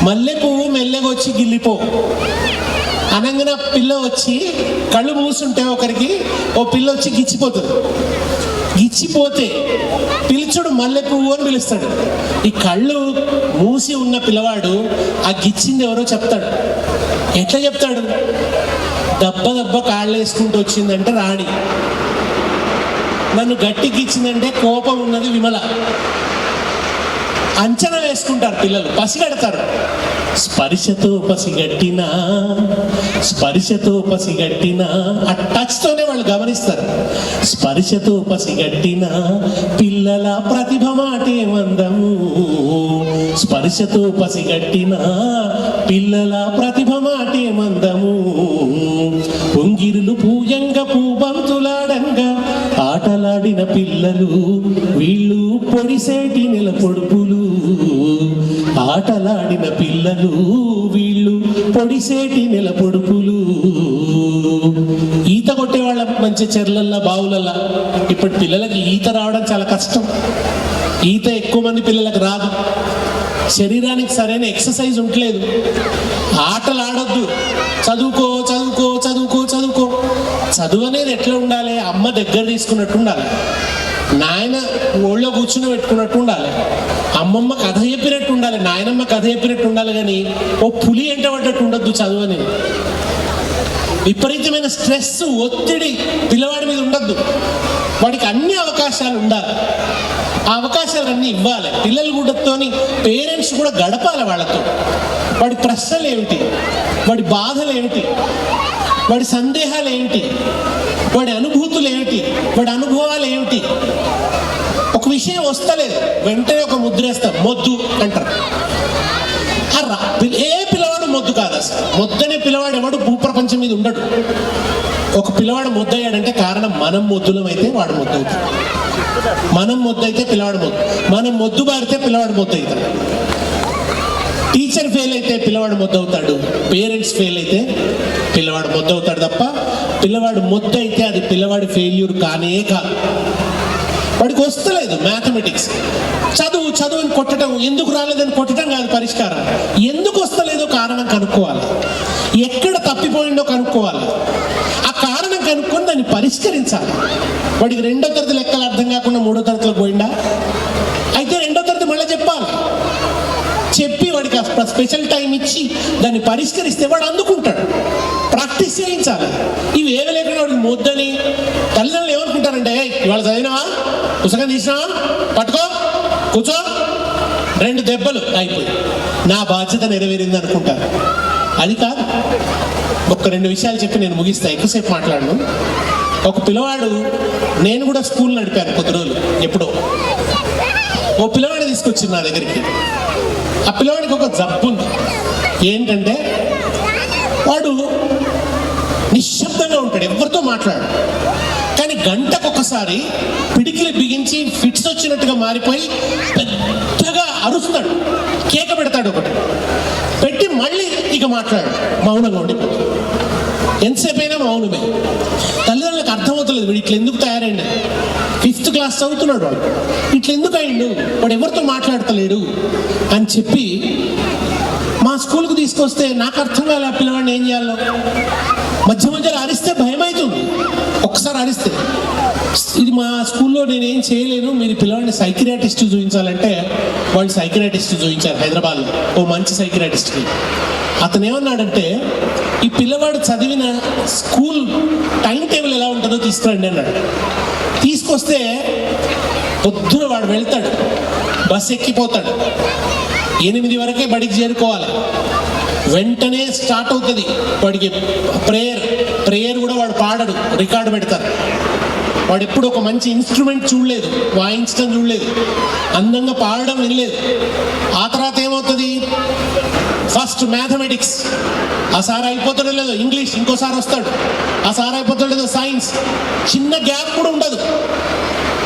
మల్లె పువ్వు మెల్లగొచ్చి గిల్లిపో అనగానే పిల్ల వచ్చి కళ్ళు మూసుంటే ఒకరికి ఓ పిల్ల వచ్చి గిచ్చిపోతుంది, గిచ్చిపోతే పిలుచుడు మల్లె పువ్వు అని పిలుస్తాడు. ఈ కళ్ళు మూసి ఉన్న పిల్లవాడు ఆ గిచ్చింది ఎవరో చెప్తాడు. ఎట్లా చెప్తాడు? దెబ్బ దెబ్బ కాళ్ళు వేసుకుంటూ వచ్చిందంటే రాణి, నన్ను గట్టి గిచ్చిందంటే కోపం ఉన్నది విమల. అంచనా వేసుకుంటారు పిల్లలు, పసిగడతారు. స్పర్శతో పసిగట్టినా, స్పర్శతో పసిగట్టినా, ఆ టచ్తోనే వాళ్ళు గమనిస్తారు. స్పర్శతో పసిగట్టినా పిల్లల ప్రతిభ మాటే మందము, స్పర్శతో పసిగట్టినా పిల్లల ప్రతిభ మాటే మందము. పొంగిరులు పూయంగ పూబంతులాడంగా, ఆటలాడిన పిల్లలు వీళ్ళు పొడిసేటి నెల పొడుపులు, ఆటలాడిన పిల్లలు వీళ్ళు పొడిసేటి నెల పొడుపులు. ఈత కొట్టేవాళ్ళ మంచి చెర్లల్లా బావులల్లా. ఇప్పుడు పిల్లలకి ఈత రావడం చాలా కష్టం. ఈత ఎక్కువ మంది పిల్లలకు రాదు, శరీరానికి సరైన ఎక్సర్సైజ్ ఉండలేదు. ఆటలు ఆడొద్దు, చదువుకో చదువుకో చదువుకో చదువుకో. చదువు అనేది ఎట్లా ఉండాలి? అమ్మ దగ్గర తీసుకున్నట్టు ఉండాలి, నాయన ఒళ్ళో కూర్చుని పెట్టుకున్నట్టు ఉండాలి, అమ్మమ్మ కథ చెప్పినట్టు ఉండాలి, నాయనమ్మ కథ చెప్పినట్టు ఉండాలి. కానీ ఓ పులి ఎంట పడ్డట్టు ఉండొద్దు చదువు అనేది. విపరీతమైన స్ట్రెస్, ఒత్తిడి పిల్లవాడి మీద ఉండొద్దు. వాడికి అన్ని అవకాశాలు ఉండాలి, ఆ అవకాశాలన్నీ ఇవ్వాలి. పిల్లలు కూడాతోని పేరెంట్స్ కూడా గడపాలి వాళ్ళతో. వాడి ప్రశ్నలు ఏమిటి, వాడి బాధలు ఏమిటి, వాడి సందేహాలు ఏమిటి, వాడి అనుభూతులు ఏమిటి, వాడి అనుభవాలు ఏమిటి. ఒక విషయం వస్తలేదు, వెంటనే ఒక ముద్రేస్తాం, మొద్దు అంటారు. ఏ పిల్లవాడు మొద్దు కాదు అసలు. మొద్దనే పిల్లవాడు ఎవడు భూప్రపంచం మీద ఉండడు. ఒక పిల్లవాడు మొద్దయ్యాడంటే కారణం మనం మొద్దులమైతే వాడు మొద్దు అవుతాడు. మనం మొద్దు అయితే పిల్లవాడు మొద్దు, మనం మొద్దు బారితే పిల్లవాడు మొద్దు అవుతాడు. టీచర్ ఫెయిల్ అయితే పిల్లవాడు మొద్దు అవుతాడు, పేరెంట్స్ ఫెయిల్ అయితే పిల్లవాడు మొద్దు అవుతాడు తప్ప పిల్లవాడు మొద్దు అయితే అది పిల్లవాడి ఫెయిల్యూర్ కానే కాదు. వాడికి వస్తలేదు మ్యాథమెటిక్స్, చదువు చదువుని కొట్టడం, ఎందుకు రాలేదని కొట్టడం కాదు పరిష్కారం. ఎందుకు వస్తలేదో కారణం కనుక్కోవాలి, ఎక్కడ తప్పిపోయిందో కనుక్కోవాలి, ఆ కారణం కనుక్కొని దాన్ని పరిష్కరించాలి. వాడికి 2వ తరగతి లెక్కలు అర్థం కాకుండా 3వ తరగతిలోకి పోయిందా, అయితే 2వ తరగతి మళ్ళీ చెప్పాలి. చెప్పి వాడికి స్పెషల్ టైం ఇచ్చి దాన్ని పరిష్కరిస్తే వాడు అందుకుంటాడు. ప్రాక్టీస్ చేయించాలి. ఇవి ఏవి లేకుండా వాడికి మొద్దని తల్లిదండ్రులు ఏమనుకుంటారంటే, ఇవాళ చదివినావా, పుస్తకం తీసినావా, పట్టుకో కూర్చో, 2 దెబ్బలు అయిపోయి నా బాధ్యత నెరవేరింది అనుకుంటారు. అది కాదు. ఒక 2 విషయాలు చెప్పి నేను ముగిస్తా, ఎక్కువసేపు మాట్లాడను. ఒక పిల్లవాడు, నేను కూడా స్కూల్ నడిపాను కొద్ది రోజులు ఎప్పుడో. ఓ పిల్లవాడు తీసుకొచ్చింది నా దగ్గరికి. ఆ పిల్లవాడికి ఒక జబ్బు ఉంది. ఏంటంటే వాడు నిశ్శబ్దంగా ఉంటాడు, ఎవరితో మాట్లాడు. కానీ గంటకొకసారి పిడికిలు బిగించి ఫిట్స్ వచ్చినట్టుగా మారిపోయి పెద్దగా అరుస్తాడు, కేక పెడతాడు, ఒకటి పెట్టి మళ్ళీ ఇక మాట్లాడు, మౌనంగా ఉండిపోతాడు. ఎంతసేపు అయినా మౌనమే. తల్లిదండ్రులకు అర్థమవుతలేదు వీడు ఇట్లా ఎందుకు తయారైండు. 5th క్లాస్ చదువుతున్నాడు వాడు, ఇట్లా ఎందుకు అయిండు, వాడు ఎవరితో మాట్లాడతలేడు అని చెప్పి మా స్కూల్కి తీసుకొస్తే నాకు అర్థం కాలే ఆ పిల్లవాడిని ఏం చేయాలో. మధ్య మధ్యలో అరిస్తే భయం అవుతుంది. ఒక్కసారి అరిస్తే, ఇది మా స్కూల్లో నేనేం చేయలేను, మీరు పిల్లవాడిని సైకియాట్రిస్ట్ చూపించాలంటే వాళ్ళు సైకియాట్రిస్ట్ చూపించారు హైదరాబాద్లో, ఓ మంచి సైకియాట్రిస్ట్కి. అతను ఏమన్నాడంటే, ఈ పిల్లవాడు చదివిన స్కూల్ టైం టేబుల్ ఎలా ఉంటుందో తీసుకురండి అన్నాడు. తీసుకొస్తే పొద్దున వాడు వెళ్తాడు, బస్ ఎక్కిపోతాడు, 8 వరకే బడికి చేరుకోవాలి. వెంటనే స్టార్ట్ అవుతుంది వాడికి ప్రేయర్ కూడా వాడు పాడడు, రికార్డు పెడతారు. వాడు ఎప్పుడు ఒక మంచి ఇన్స్ట్రుమెంట్ చూడలేదు, వాయించడం చూడలేదు, అందంగా పాడడం వినలేదు. ఆ తర్వాత ఏమవుతుంది, ఫస్ట్ మ్యాథమెటిక్స్, ఆ సార్ అయిపోతాడో లేదో, ఇంగ్లీష్ ఇంకోసారి వస్తాడు, ఆ సార్ అయిపోతాడో లేదో సైన్స్. చిన్న గ్యాప్ కూడా ఉండదు,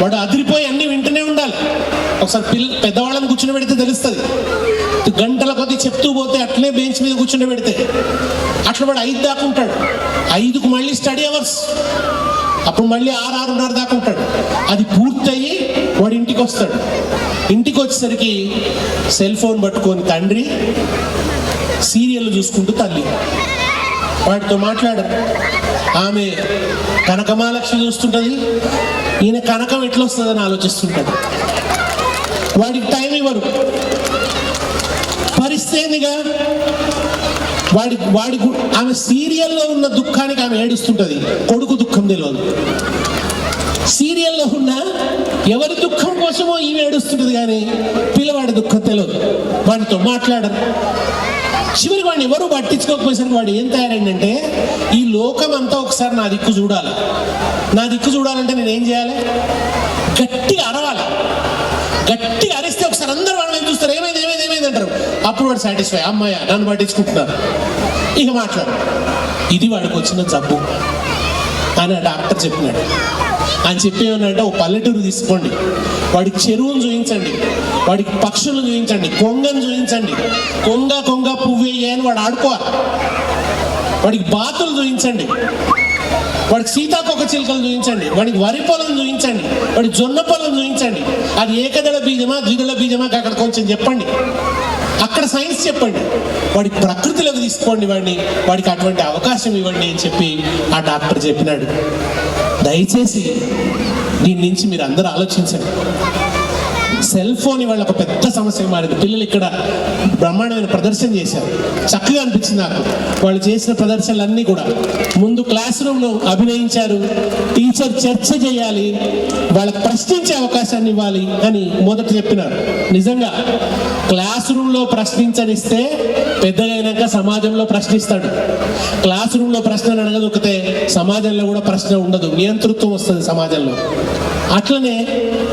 వాడు అదిరిపోయి అన్ని వింటూనే ఉండాలి. ఒకసారి పెద్దవాళ్ళని కూర్చుని పెడితే తెలుస్తుంది, గంటల కొద్ది చెప్తూ పోతే అట్లనే బెంచ్ మీద కూర్చుని పెడితే అట్లా వాడు 5 దాకా ఉంటాడు. 5కు మళ్ళీ స్టడీ అవర్స్, అప్పుడు మళ్ళీ 6-6:30 దాకా ఉంటాడు. అది పూర్తయి వాడు ఇంటికి వస్తాడు. ఇంటికి వచ్చేసరికి సెల్ ఫోన్ పట్టుకొని తండ్రి, సీరియల్ చూసుకుంటూ తల్లి. వాడితో మాట్లాడరు. ఆమె కనకమాలక్ష్మి చూస్తుంటుంది, ఈయన కనకం ఎట్లా వస్తుందని ఆలోచిస్తుంటాడు. వాడికి టైం ఇవ్వరు. పరిస్థితిగా వాడి ఆమె సీరియల్లో ఉన్న దుఃఖానికి ఆమె ఏడుస్తుంటుంది, కొడుకు దుఃఖం తెలియదు. సీరియల్లో ఉన్న ఎవరి దుఃఖం కోసమో ఈమె ఏడుస్తుంటుంది, కానీ పిల్లవాడి దుఃఖం తెలియదు. వాడితో మాట్లాడరు. చివరికి వాడిని ఎవరు పట్టించుకోకపోయేసరికి వాడు ఏం తయారైందంటే, ఈ లోకం అంతా ఒకసారి నా దిక్కు చూడాలి, నా దిక్కు చూడాలంటే నేను ఏం చేయాలి, గట్టిగా అరవాలి. గట్టిగా అరిస్తే ఒకసారి అందరూ వాడు ఏం చూస్తారు, ఏమైంది ఏమైంది ఏమైంది అంటారు. అప్పుడు వాడు సాటిస్ఫై, అమ్మాయ నన్ను పట్టించుకుంటున్నారు, ఇక మాట్లాడు. ఇది వాడికి వచ్చిన జబ్బు అని ఆ డాక్టర్ చెప్పినాడు. ఆయన చెప్పేమన్నాడంటే, ఓ పల్లెటూరు తీసుకోండి, వాడికి చెరువును చూపించండి, వాడికి పక్షులను చూపించండి, కొంగను చూపించండి, కొంగ కొంగ పువ్వే అని వాడు ఆడుకోవాలి. వాడికి బాతులు చూపించండి, వాడికి సీతాకోక చిలుకలు చూపించండి, వాడికి వరి పొలం చూపించండి, వాడికి జొన్న పొలం చూపించండి. అది ఏకదళ బీజమా ద్విదళ బీజమా అక్కడ కొంచెం చెప్పండి, అక్కడ సైన్స్ చెప్పండి, వాడికి ప్రకృతిలోకి తీసుకోండి, వాడికి అటువంటి అవకాశం ఇవ్వండి అని చెప్పి ఆ డాక్టర్ చెప్పినాడు. దయచేసి దీని నుంచి మీరు అందరూ ఆలోచించండి. సెల్ ఫోన్ ఇవాళ ఒక పెద్ద సమస్య మారింది. పిల్లలు ఇక్కడ బ్రహ్మాండమైన ప్రదర్శన చేశారు, చక్కగా అనిపించింది నాకు. వాళ్ళు చేసిన ప్రదర్శనలన్నీ కూడా ముందు క్లాస్ రూమ్లో అభినయించారు. టీచర్ చర్చ చేయాలి, వాళ్ళకి ప్రశ్నించే అవకాశాన్ని ఇవ్వాలి అని మొదట చెప్పినారు. నిజంగా క్లాస్ రూమ్లో ప్రశ్నించనిస్తే పెద్దగా అయినాక సమాజంలో ప్రశ్నిస్తాడు. క్లాస్ రూమ్లో ప్రశ్నలు అడగదొక్కితే సమాజంలో కూడా ప్రశ్న ఉండదు, నియంతృత్వం వస్తుంది సమాజంలో. అట్లనే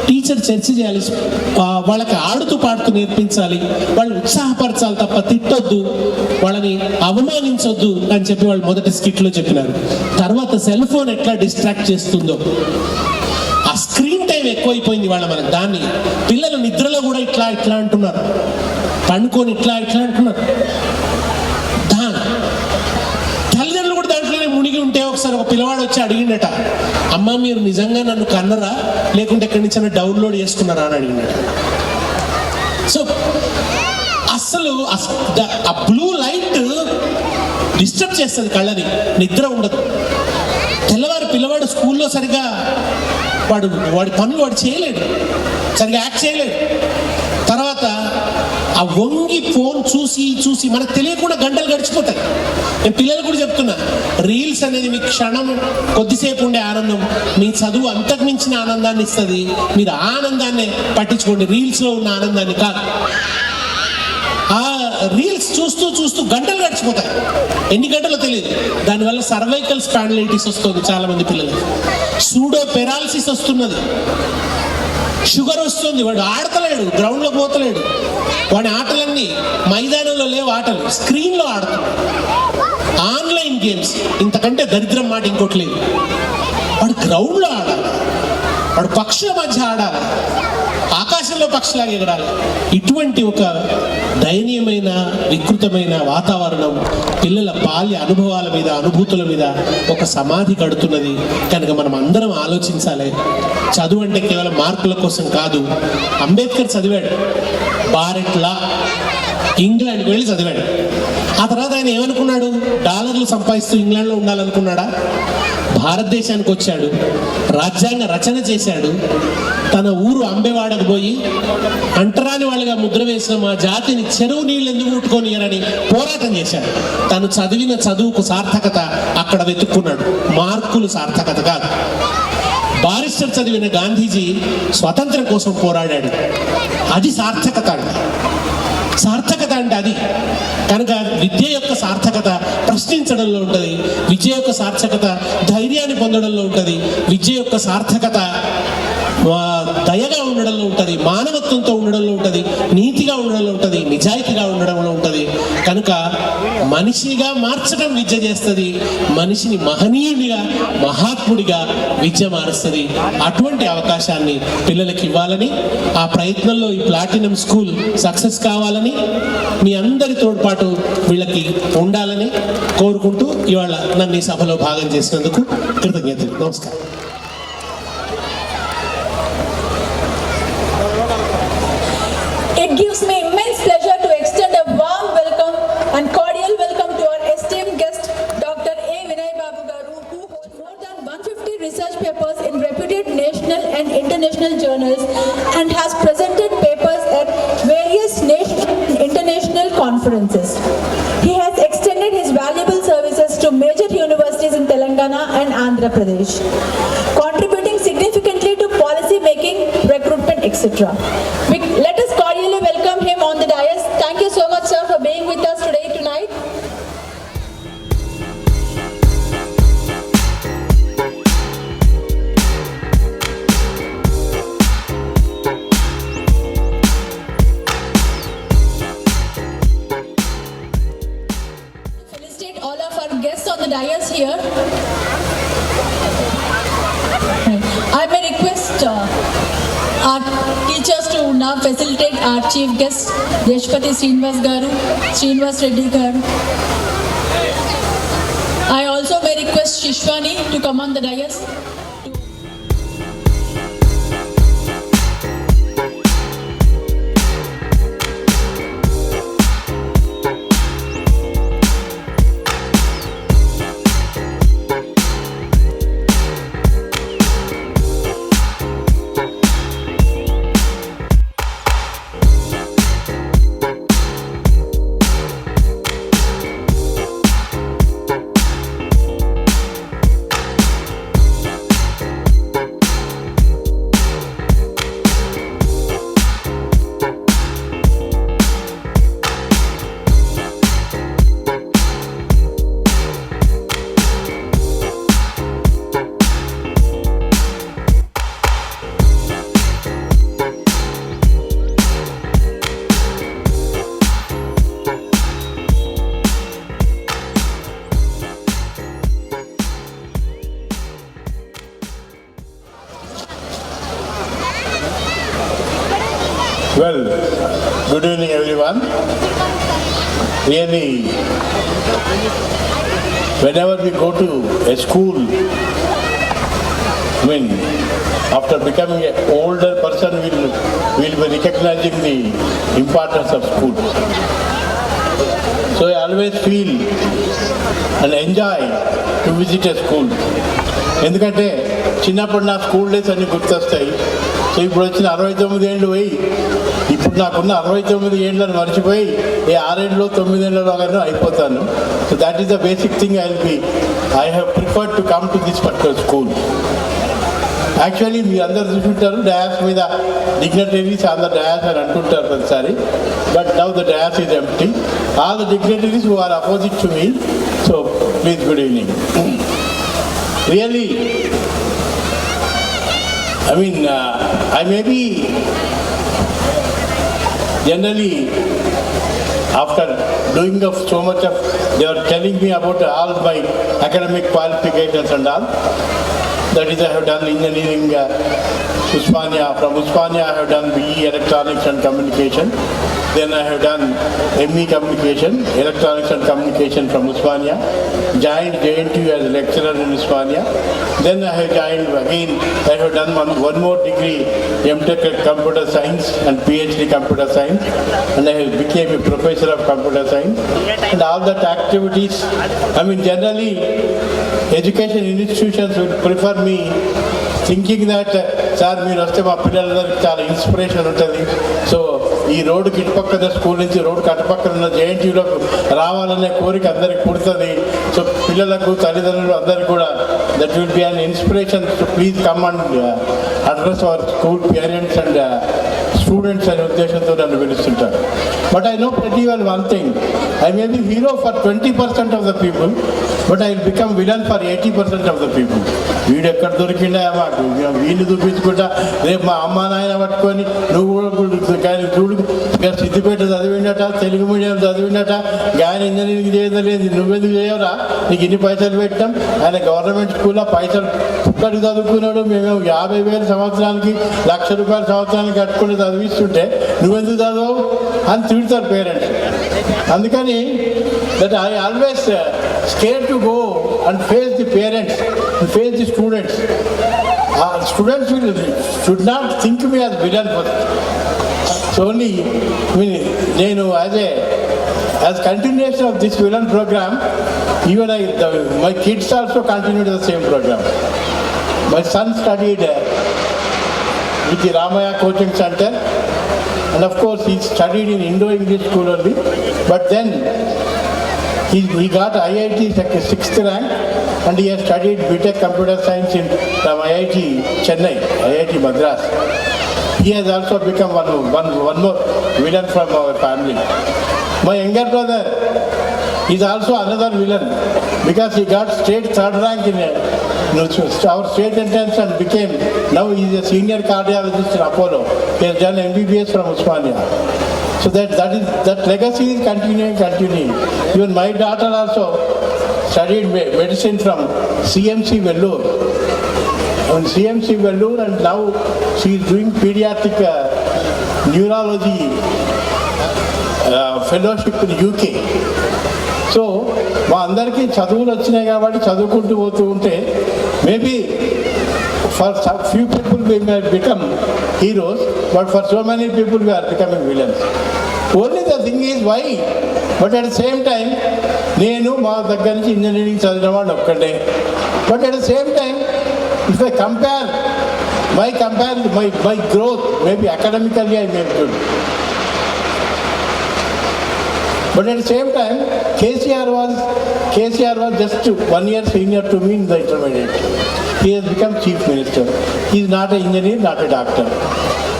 టీచర్ చర్చ చేయాలి, వాళ్ళకి ఆడుతూ పాడుతూ నేర్పించాలి, వాళ్ళు ఉత్సాహపరచాలి తప్ప తిట్టొద్దు, వాళ్ళని అవమానించొద్దు అని చెప్పి వాళ్ళు మొదటి స్కిట్లో చెప్పినారు. తర్వాత సెల్ ఫోన్ ఎట్లా డిస్ట్రాక్ట్ చేస్తుందో, ఆ స్క్రీన్ టైం ఎక్కువైపోయింది వాళ్ళ మనకు. దాన్ని పిల్లలు నిద్రలో కూడా ఇట్లా ఇట్లా అంటున్నారు, పండుకొని ఇట్లా ఇట్లా అంటున్నారు. తల్లిదండ్రులు కూడా దాంట్లోనే మునిగి ఉంటే ఒకసారి ఒక పిల్లవాడు వచ్చి అడిగిండట, అమ్మ మీరు నిజంగా నన్ను కన్నరా లేకుంటే ఎక్కడి నుంచి డౌన్లోడ్ చేసుకున్నారా అని అడిగిండట. సో అసలు ఆ బ్లూ లైట్ డిస్టర్బ్ చేస్తుంది కళ్ళని, నిద్ర ఉండదు. తెల్లవారు పిల్లవాడు స్కూల్లో సరిగా వాడి పనులు వాడు చేయలేడు, సరిగా యాక్ట్ చేయలేడు. తర్వాత ఆ వంగి ఫోన్ చూసి చూసి మనకు తెలియకుండా గంటలు గడిచిపోతాయి. నేను పిల్లలు కూడా చెప్తున్నా, రీల్స్ అనేది మీ క్షణం కొద్దిసేపు ఉండే ఆనందం, మీ చదువు అంతకు మించిన ఆనందాన్ని ఇస్తుంది. మీరు ఆ ఆనందాన్ని పట్టించుకోండి, రీల్స్లో ఉన్న ఆనందాన్ని కాదు. ఆ రీల్స్ చూస్తూ చూస్తూ గంటలు గడిచిపోతాయి, ఎన్ని గంటలో తెలియదు. దానివల్ల సర్వైకల్ స్పాండిలైటిస్ వస్తుంది చాలా మంది పిల్లలు, సూడో పెరాలసిస్ వస్తున్నది, షుగర్ వస్తుంది. వాడు ఆడతలేడు, గ్రౌండ్లో పోతలేడు, వాడి ఆటలన్నీ మైదానంలో లేవు, ఆటలు స్క్రీన్లో ఆడుతున్నాడు. ఆన్లైన్ గేమ్స్, ఇంతకంటే దరిద్రం మాట ఇంకోటి లేదు. వాడు గ్రౌండ్లో ఆడాలి, వాడు పక్షుల మధ్య ఆడాలి, ఆకాశంలో పక్షిలాగా ఎగరాలి. ఇటువంటి ఒక దయనీయమైన వికృతమైన వాతావరణం పిల్లల బాల్య అనుభవాల మీద, అనుభూతుల మీద ఒక సమాధి కడుతున్నది. కనుక మనం అందరం ఆలోచించాలి. చదువు అంటే కేవలం మార్కుల కోసం కాదు. అంబేద్కర్ చదివాడు, భారత్ లా, ఇంగ్లాండ్కి వెళ్ళి చదివాడు. ఆ తర్వాత ఆయన ఏమనుకున్నాడు? డాలర్లు సంపాదిస్తూ ఇంగ్లాండ్లో ఉండాలనుకున్నాడా? భారతదేశానికి వచ్చాడు, రాజ్యాంగ రచన చేశాడు. తన ఊరు అంబేవాడకు పోయి అంటరాని వాళ్ళుగా ముద్ర వేసిన మా జాతిని చెరువు నీళ్ళు ఎందుకు ముట్టుకొనియరని పోరాటం చేశాడు. తను చదివిన చదువుకు సార్థకత అక్కడ వెతుక్కున్నాడు, మార్కులు సార్థకత కాదు. బారిస్టర్ చదివిన గాంధీజీ స్వతంత్రం కోసం పోరాడాడు, అది సార్థకత అండి. సార్థకత అంటే అది. కనుక విద్య యొక్క సార్థకత ప్రశ్నించడంలో ఉంటుంది, విద్య యొక్క సార్థకత ధైర్యాన్ని పొందడంలో ఉంటుంది, విద్య యొక్క సార్థకత దయగా ఉండడంలో ఉంటుంది, మానవత్వంతో ఉండడంలో ఉంటుంది, నీతిగా ఉండడంలో ఉంటుంది, నిజాయితీగా ఉండడంలో ఉంటుంది. కనుక మనిషిగా మార్చడం విద్య చేస్తుంది, మనిషిని మహనీయుడిగా, మహాత్ముడిగా విద్య మారుస్తుంది. అటువంటి అవకాశాన్ని పిల్లలకి ఇవ్వాలని, ఆ ప్రయత్నంలో ఈ ప్లాటినం స్కూల్ సక్సెస్ కావాలని, మీ అందరి తోడ్పాటు వీళ్ళకి ఉండాలని కోరుకుంటూ ఇవాళ నన్ను ఈ సభలో భాగం చేసినందుకు కృతజ్ఞతలు. నమస్కారం. It gives me immense pleasure to extend a warm welcome and cordial welcome to our esteemed guest, Dr. A. Vinay Babu Garu, who holds more than 150 research papers in reputed national and international journals and has presented papers at various national and international conferences. He has extended his valuable services to major universities in Telangana and Andhra Pradesh, contributing significantly to policy making, recruitment, etc. Let us cordially welcome him on the dais. Thank you so much, sir, for being with us tonight. Felicitate all of our guests on the dais here. I may request our teachers to now facilitate our chief guest, Deshpati Srinivas Reddy Garu. I also may request Shishwani to come on the dais. Well, good evening everyone. Really, whenever we go to a school, after becoming an older person, we'll be recognizing the importance of school. So I always feel and enjoy to visit a school. ఎందుకంటే చిన్నప్పుడు నా school days అన్ని గుర్తొస్తాయి. So ఇప్పుడు వచ్చిన 69 ఏళ్ళు పోయి ఇప్పుడు నాకున్న 69 ఏళ్ళని మర్చిపోయి ఏ 6 ఏళ్ళు 9 ఏళ్ళలోగానో అయిపోతాను. So that is the basic thing I have preferred to come to this particular school. Actually మీరు అందరు చూసుకుంటారు డయాస్ మీద డిగ్నటరీస్ ఆన్ ద డయాస్ అని అంటుంటారు ప్రతిసారి. But now the dais is empty. All the dignitaries who are opposite to me. So please good evening. Really, I may be generally after doing of so much of, they were telling me about all my academic qualifications and all. That is, I have done engineering, Usmania. From Usmania, I have done BE Electronics and Communication. Then I have done ME Communication, Electronics and Communication from Usmania. Joined JNTU as a lecturer in Usmania. Then I have joined again, I have done one more degree, MTech Computer Science and PhD Computer Science. And I have became a professor of Computer Science. And all that activities, generally, education institutions would prefer me thinking that sir మీరు వస్తే మా పిల్లలందరికీ చాలా inspiration ఉంటుంది. So ఈ రోడ్డుకి ఇటుపక్కన school నుంచి రోడ్డుకి అటుపక్కన ఉన్న జేఎన్టీయూలోకి రావాలనే కోరిక అందరికి పుడుతుంది. సో పిల్లలకు తల్లిదండ్రులు అందరికీ కూడా that will be an inspiration to please come and address our school parents and students అనే ఉద్దేశంతో నన్ను పిలుస్తుంటారు. But I know pretty well one thing. I may be hero for 20% of the people, but I will become villain for 80% of the people. వీడు ఎక్కడ దొరికిండా మాకు వీళ్ళు చూపించుకుంటా రేపు మా అమ్మ నాయన పట్టుకొని నువ్వు కానీ చూడు సిద్దిపేట చదివిండట, తెలుగు మీడియం చదివిండట, ఆయన ఇంజనీరింగ్ చేయలేదు, నువ్వెందుకు చేయవరా, నీకు ఇన్ని పైసలు పెట్టాం, ఆయన గవర్నమెంట్ స్కూల్లో పైసలు పుక్కడికి చదువుకున్నాడు, మేము 50,000 సంవత్సరానికి 1,00,000 రూపాయల సంవత్సరానికి కట్టుకుని చదివిస్తుంటే నువ్వెందుకు చదవవు అని తిడతారు పేరెంట్స్. అందుకని that I always scared to go and face the parents and face the students. Students should not think me as villain first. So only nenu as continuation of this villain program, even my kids also continued the same program. My son studied with the Ramaya Coaching Center, and of course he studied in Indo-English school only, but then he got IIT 6th rank, and he has studied BTech Computer Science from IIT Chennai, IIT Madras. He has also become one more villain from our family. My younger brother is also another villain because he got state 3rd rank in our state entrance and became, now he is a senior cardiologist in Apollo. He has done MBBS from Usmania. So that legacy is continuing. Even my daughter also studied medicine from CMC Vellore. On CMC Vellore, and now she is doing pediatric neurology fellowship in UK. So మా అందరికీ చదువులు వచ్చినాయి కాబట్టి చదువుకుంటూ పోతూ ఉంటే maybe for few people we may become heroes, but for so many people we are becoming villains. Only the thing is why? But at the same time, నేను మా దగ్గర నుంచి ఇంజనీరింగ్ చదివిన వాడిని ఒక్కటే. But at the same time, if I compare my growth, maybe academically I may be good. But at the same time, KCR was just 1 year senior to me in the intermediate. He has become chief minister. He is not an engineer, not a doctor.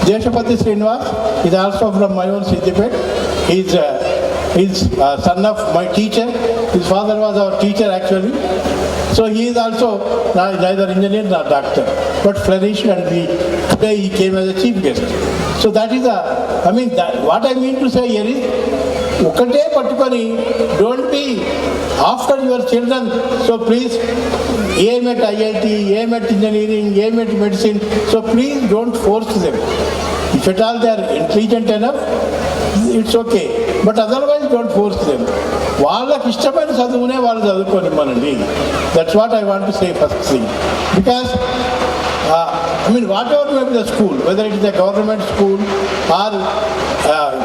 Deshapati Srinivas is also from my own Siddipet. He is son of my teacher. His father was our teacher actually. So he is also neither engineer nor doctor, but flourished, and today he came as a chief guest. So that is what I mean to say here is, ఒకటే పట్టుకొని don't be after your children. So please aim at IIT, aim at engineering, aim at medicine. So please don't force them. If at all they are intelligent enough, it's okay. But otherwise don't force them. వాళ్ళకి ఇష్టమైన చదువునే వాళ్ళు చదువుకోనివ్వనండి. That's what I want to say first thing. Because I mean, whatever may be the school, whether it is a government school or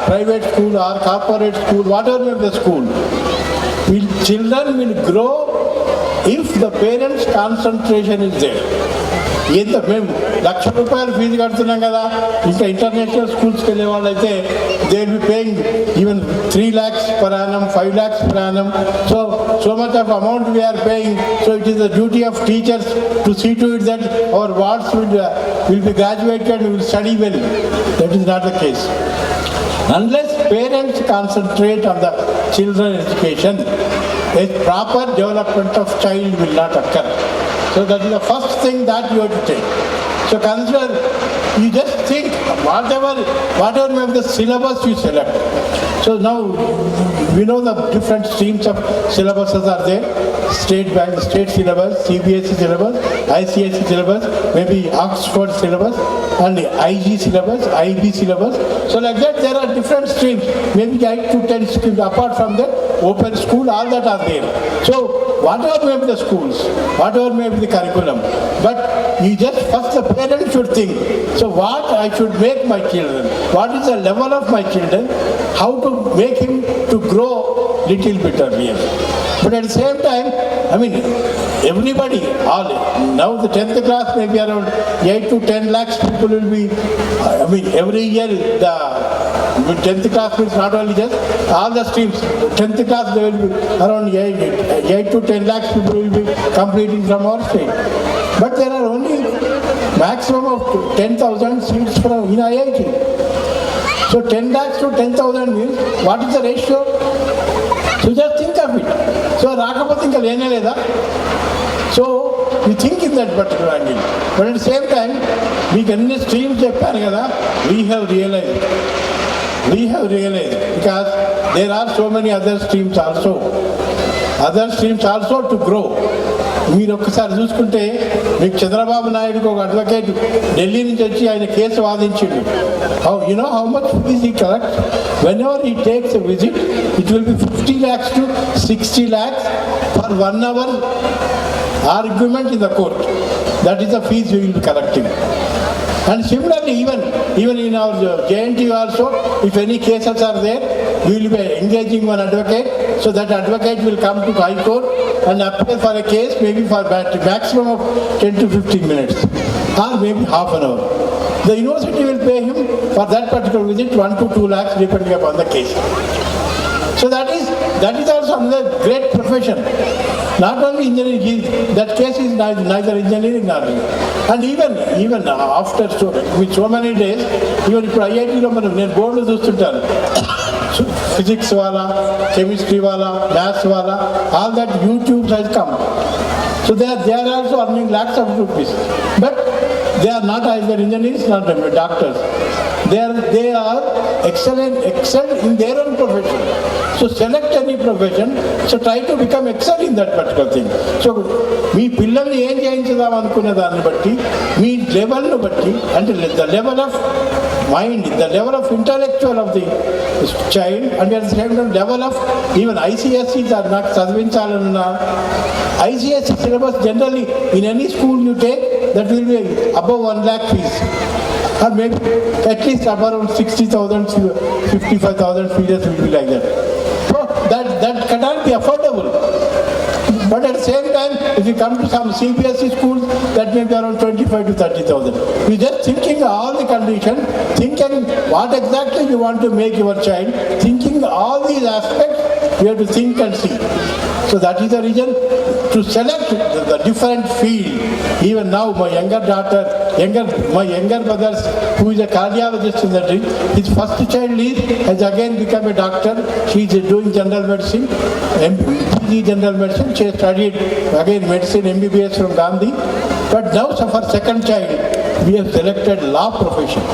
private school or corporate school, whatever may be the school, children will grow if the parents' concentration is there. ఎంత మేము ₹1,00,000 fee కడుతున్నాం కదా, ఇంకా international స్కూల్స్కి వెళ్ళే వాళ్ళు అయితే they will be paying even 3 lakhs per annum, 5 lakhs per annum. So much of amount we are paying. So it is the duty of teachers to see to it that our wards will be graduated and will study well. That is not the case. Unless parents concentrate on the children's education, a proper development of child will not occur. So that is the first thing that you have to take. So consider, you just think whatever may be the syllabus you select. So now we know the different streams of syllabuses are there. State syllabus, CBSE syllabus, ICSE syllabus, maybe Oxford syllabus, and the IG syllabus, IB syllabus. So like that there are different streams, maybe 8 to 10 streams. Apart from that, open school, all that are there. So whatever may be the schools, whatever may be the curriculum, but you just first the parents should think, so what I should make my children, what is the level of my children, how to make him to grow little bit earlier. But at the same time, I mean, everybody, all now the 10th class maybe around 8 to 10 lakhs people will be, I mean, every year the 10th class means not only just all the streams, 10th class there will be around 8 to 10 lakhs people will be completing from our state. But there are only maximum of 10,000 seats in IIT. So 10 lakhs to 10,000 means what is the ratio? So just think of it. So రాకపోతే ఇంకా లేనే లేదా? So we think in that particular angle. But at the same time, మీకు అన్ని streams చెప్పాను కదా, we have realized because there are so many other streams also to grow. మీరు ఒక్కసారి చూసుకుంటే మీకు చంద్రబాబు నాయుడుకి ఒక అడ్వకేట్ ఢిల్లీ నుంచి వచ్చి ఆయన case వాదించిండు. How much fees he collects? Whenever he takes a visit, it will be 50 lakhs to 60 lakhs for 1 hour argument in the court. That is the fees we will be collecting. And similarly, even in our JNTU also, if any cases are there, we will be engaging one advocate. So that advocate will come to High Court and appear for a case maybe for maximum of 10 to 15 minutes or maybe half an hour. The university will pay him for that particular visit 1 to 2 lakhs depending upon the case. So that is also another great profession. Not only engineering, that case is neither engineering nor and even after with so many days, even ఇప్పుడు ఐఐటీలో నేను బోర్డులు చూస్తుంటాను, physics వాళ్ళ, chemistry వాళ్ళ, maths వాళ్ళ, all that YouTube has come. So they are also earning lakhs of rupees. But they are not either engineers nor doctors. They are excelled in their own profession. So select any profession, so try to become excellent in that particular thing. So మీ పిల్లల్ని ఏం చేయించుదాం అనుకున్న దాన్ని బట్టి, మీ లెవెల్ను బట్టి, అంటే the level of mind, the level of intellectual of the child, and at the same time level of even ICSEs are not చదివించాలన్నా, ICSE syllabus generally in any school you take, that will be above 1 lakh fees. Or maybe at least around 60,000, 55,000 fees will be like that. So that cannot be affordable. But at the same time, if you come to some CBSE schools, that may be around 25 to 30,000. You just thinking all the conditions, thinking what exactly you want to make your child, thinking all these aspects, you have to think and see. So that is the reason to select the different field. Even now, my younger brother, who is a cardiologist in the dream, his first child has again become a doctor. She is doing general medicine, PG general medicine. She has studied again medicine, MBBS from Gandhi. But now, so for second child, we have selected law profession.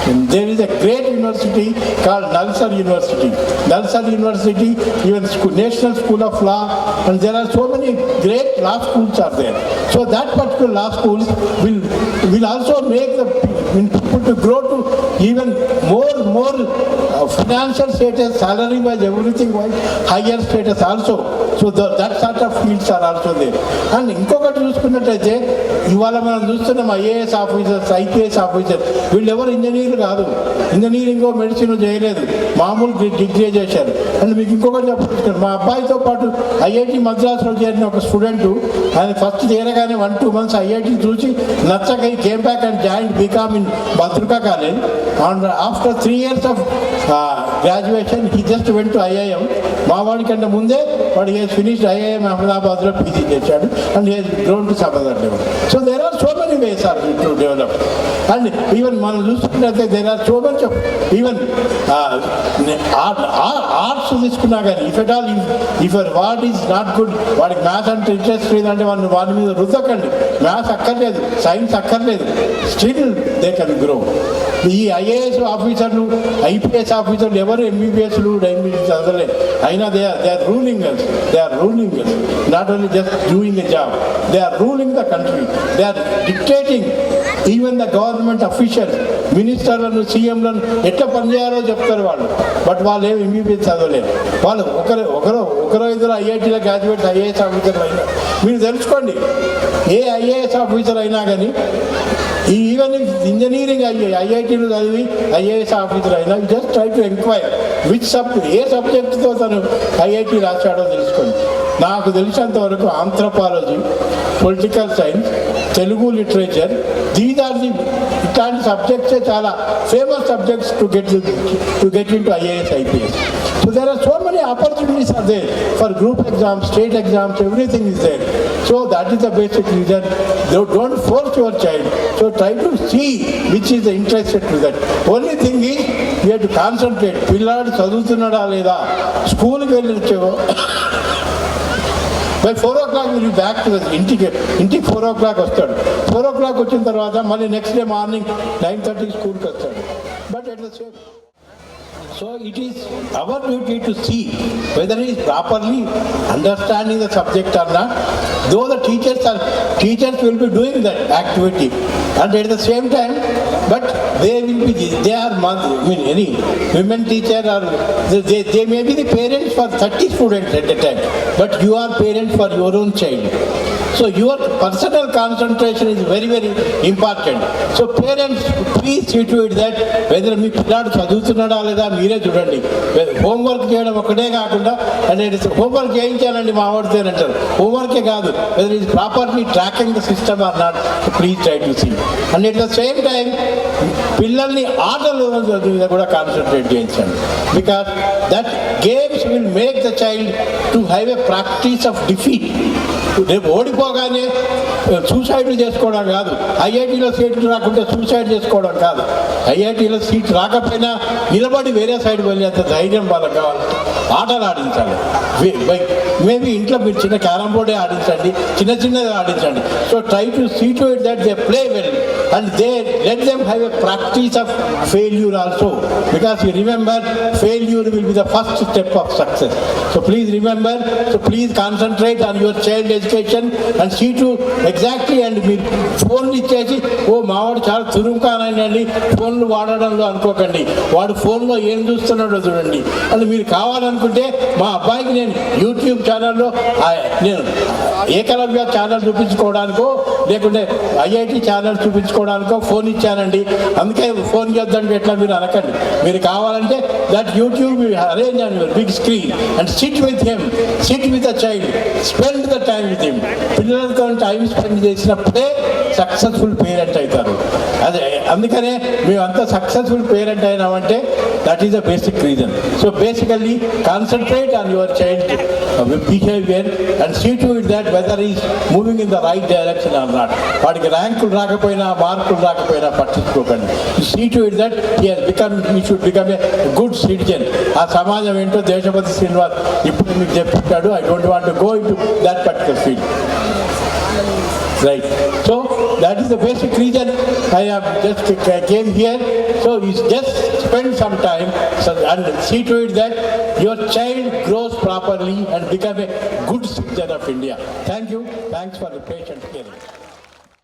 There is a great university called Nalsar University. Nalsar University, even National School of Law, and there are so many great law schools are there. So that particular law schools will also make the people to grow to even more financial status, salary wise, everything wise, higher status also. So that sort of fields are also there. And ఇంకొకటి చూసుకున్నట్టయితే ఇవాళ మనం చూస్తున్నాం IAS officers, IPS officer, వీళ్ళు ఎవరు ఇంజనీర్లు కాదు, engineering medicine చేయలేదు, మామూలు డిగ్రీ చేశారు. అండ్ మీకు ఇంకొకటి చెప్పారు, మా అబ్బాయితో పాటు ఐఐటి మద్రాసులో చేరిన ఒక స్టూడెంట్, ఆయన ఫస్ట్ చేరగానే 1-2 months ఐఐటి చూసి నచ్చక came back and join BCom in Bhadruka college. And after 3 years of graduation he just went to IIM. మా వాడి కంటే ముందే వాడు హెస్ ఫినిష్డ్ ఐఐఎం అహ్మదాబాద్లో పీజీ చేశాడు and he's grown to some other level. So there are so many ways are to develop. And even మనం చూసుకున్నట్లయితే there are so much of even arts తీసుకున్నా కానీ if at all if what is not good, వాడికి maths అంటే interest లేదంటే వాడి మీద రుద్దకండి. మ్యాథ్స్ అక్కర్లేదు, సైన్స్ అక్కర్లేదు, స్టిల్ దే కెన్ గ్రో. ఈ ఐఏఎస్ ఆఫీసర్లు, ఐపీఎస్ ఆఫీసర్లు ఎవరు ఎంబీబీఎస్లు చదవలేదు, అయినా they are ruling us. They are ruling us, not only just doing a job, they are ruling the country, they are dictating even the government officials, మినిస్టర్లను, సీఎంలను ఎట్లా పనిచేయాలో చెప్తారు వాళ్ళు. బట్ వాళ్ళు ఏమి ఎంబీబీఎస్ చదవలేదు. వాళ్ళు ఒకరో ఇద్దరు ఐఐటీలో గ్రాడ్యుయేట్స్ ఐఏఎస్ ఆఫీసర్లు అయినా మీరు తెలుసుకోండి, ఏ ఐఏఎస్ ఆఫీసర్ అయినా కానీ ఈవెన్ ఇంజనీరింగ్ ఐఐటీలు చదివి ఐఏఎస్ ఆఫీసర్ అయినా జస్ట్ ట్రై టు ఎంక్వైర్ ఏ సబ్జెక్టుతో తను ఐఐటీ రాశాడో తెలుసుకోండి. నాకు తెలిసినంత వరకు anthropology, political science, Telugu literature, these are the ఇట్లాంటి సబ్జెక్ట్సే చాలా famous subjects to get into IAS, IPS. So there are so many opportunities are there for group exams, state exams, everything is there. So that is the basic reason. Don't force your child. So try to see which is the interested to that. Only thing is you have to concentrate. పిల్లాడు చదువుతున్నాడా లేదా, స్కూల్కి వెళ్ళొచ్చేవో by 4 o'clock will be back to ఇంటికి 4 o'clock వస్తాడు. 4 o'clock వచ్చిన తర్వాత మళ్ళీ నెక్స్ట్ డే మార్నింగ్ 9:30 స్కూల్కి వస్తాడు. But at the same, so it is our duty to see whether he is properly understanding the subject or not. Though the teachers will be doing that activity, and at the same time, but they are any women teacher or they may be the parents for 30 students at a time, but you are parents for your own child. So your personal concentration is very, very important. So parents, please see to it that whether మీ పిల్లాడు చదువుతున్నాడా లేదా మీరే చూడండి. Homework చేయడం ఒకటే కాకుండా, అంటే homework చేయించానండి మా వాడితే అంటారు, హోంవర్కే కాదు, whether is properly tracking the system or not, please try to see. And at the same time పిల్లల్ని ఆటలు మీద కూడా కాన్సన్ట్రేట్ చేయించండి. Because that games will make the child to have a practice of defeat. రేపు ఓడిపోగానే suicide చేసుకోవడం కాదు, ఐఐటీలో seat రాకుంటే సూసైడ్ చేసుకోవడం కాదు, ఐఐటీలో సీట్ రాకపోయినా నిలబడి వేరే సైడ్ వెళ్ళేంత ధైర్యం వాళ్ళకి కావాలి. ఆటలు ఆడించాలి. మేబీ ఇంట్లో మీరు చిన్న క్యారమ్ బోర్డే ఆడించండి, చిన్నగా ఆడించండి. So try to see to it that they play well and they let them have a practice of failure also, because you remember failure will be the first step of success. So please remember, so please concentrate on your child education and see to exactly. And మీరు ఫోన్లు ఇచ్చేసి మావాడు చాలా తురుముకానండి ఫోన్లు వాడడంలో అనుకోకండి, వాడు ఫోన్లో ఏం చూస్తున్నాడో చూడండి. అది మీరు కావాలనుకుంటే మా అబ్బాయికి నేను యూట్యూబ్ ఛానల్లో నేను ఏకలవ్య ఛానల్ చూపించుకోవడానికో లేకుంటే ఐఐటి ఛానల్ చూపించుకోవడానికో ఫోన్ ఇచ్చానండి, అందుకే ఫోన్ చేద్దండి ఎట్లా మీరు అనకండి. మీరు కావాలంటే that YouTube arrange on your big screen and sit with him, sit with the child, spend the time with him. పిల్లలతో టైం స్పెండ్ చేసినప్పుడే సక్సెస్ఫుల్ పేరెంట్ అవుతారు. అదే అందుకనే మేము అంత సక్సెస్ఫుల్ పేరెంట్ అయినామంటే that is the basic reason. So basically concentrate on your child behaviour and see to it that whether is moving in the right direction or not. వాడికి ర్యాంకులు రాకపోయినా మార్కులు రాకపోయినా పట్టించుకోకండి. See to it that he should become a good citizen. ఆ సమాజం ఏంటో దేశపతి శ్రీనివాస్ ఇప్పుడు మీకు చెప్తాడు. I don't want to go into that particular field. Right. So that is the basic reason I have just came here. So So you just spend some time and see to it that your child grows properly and become a good citizen of India. Thank you. Thanks for the patient hearing.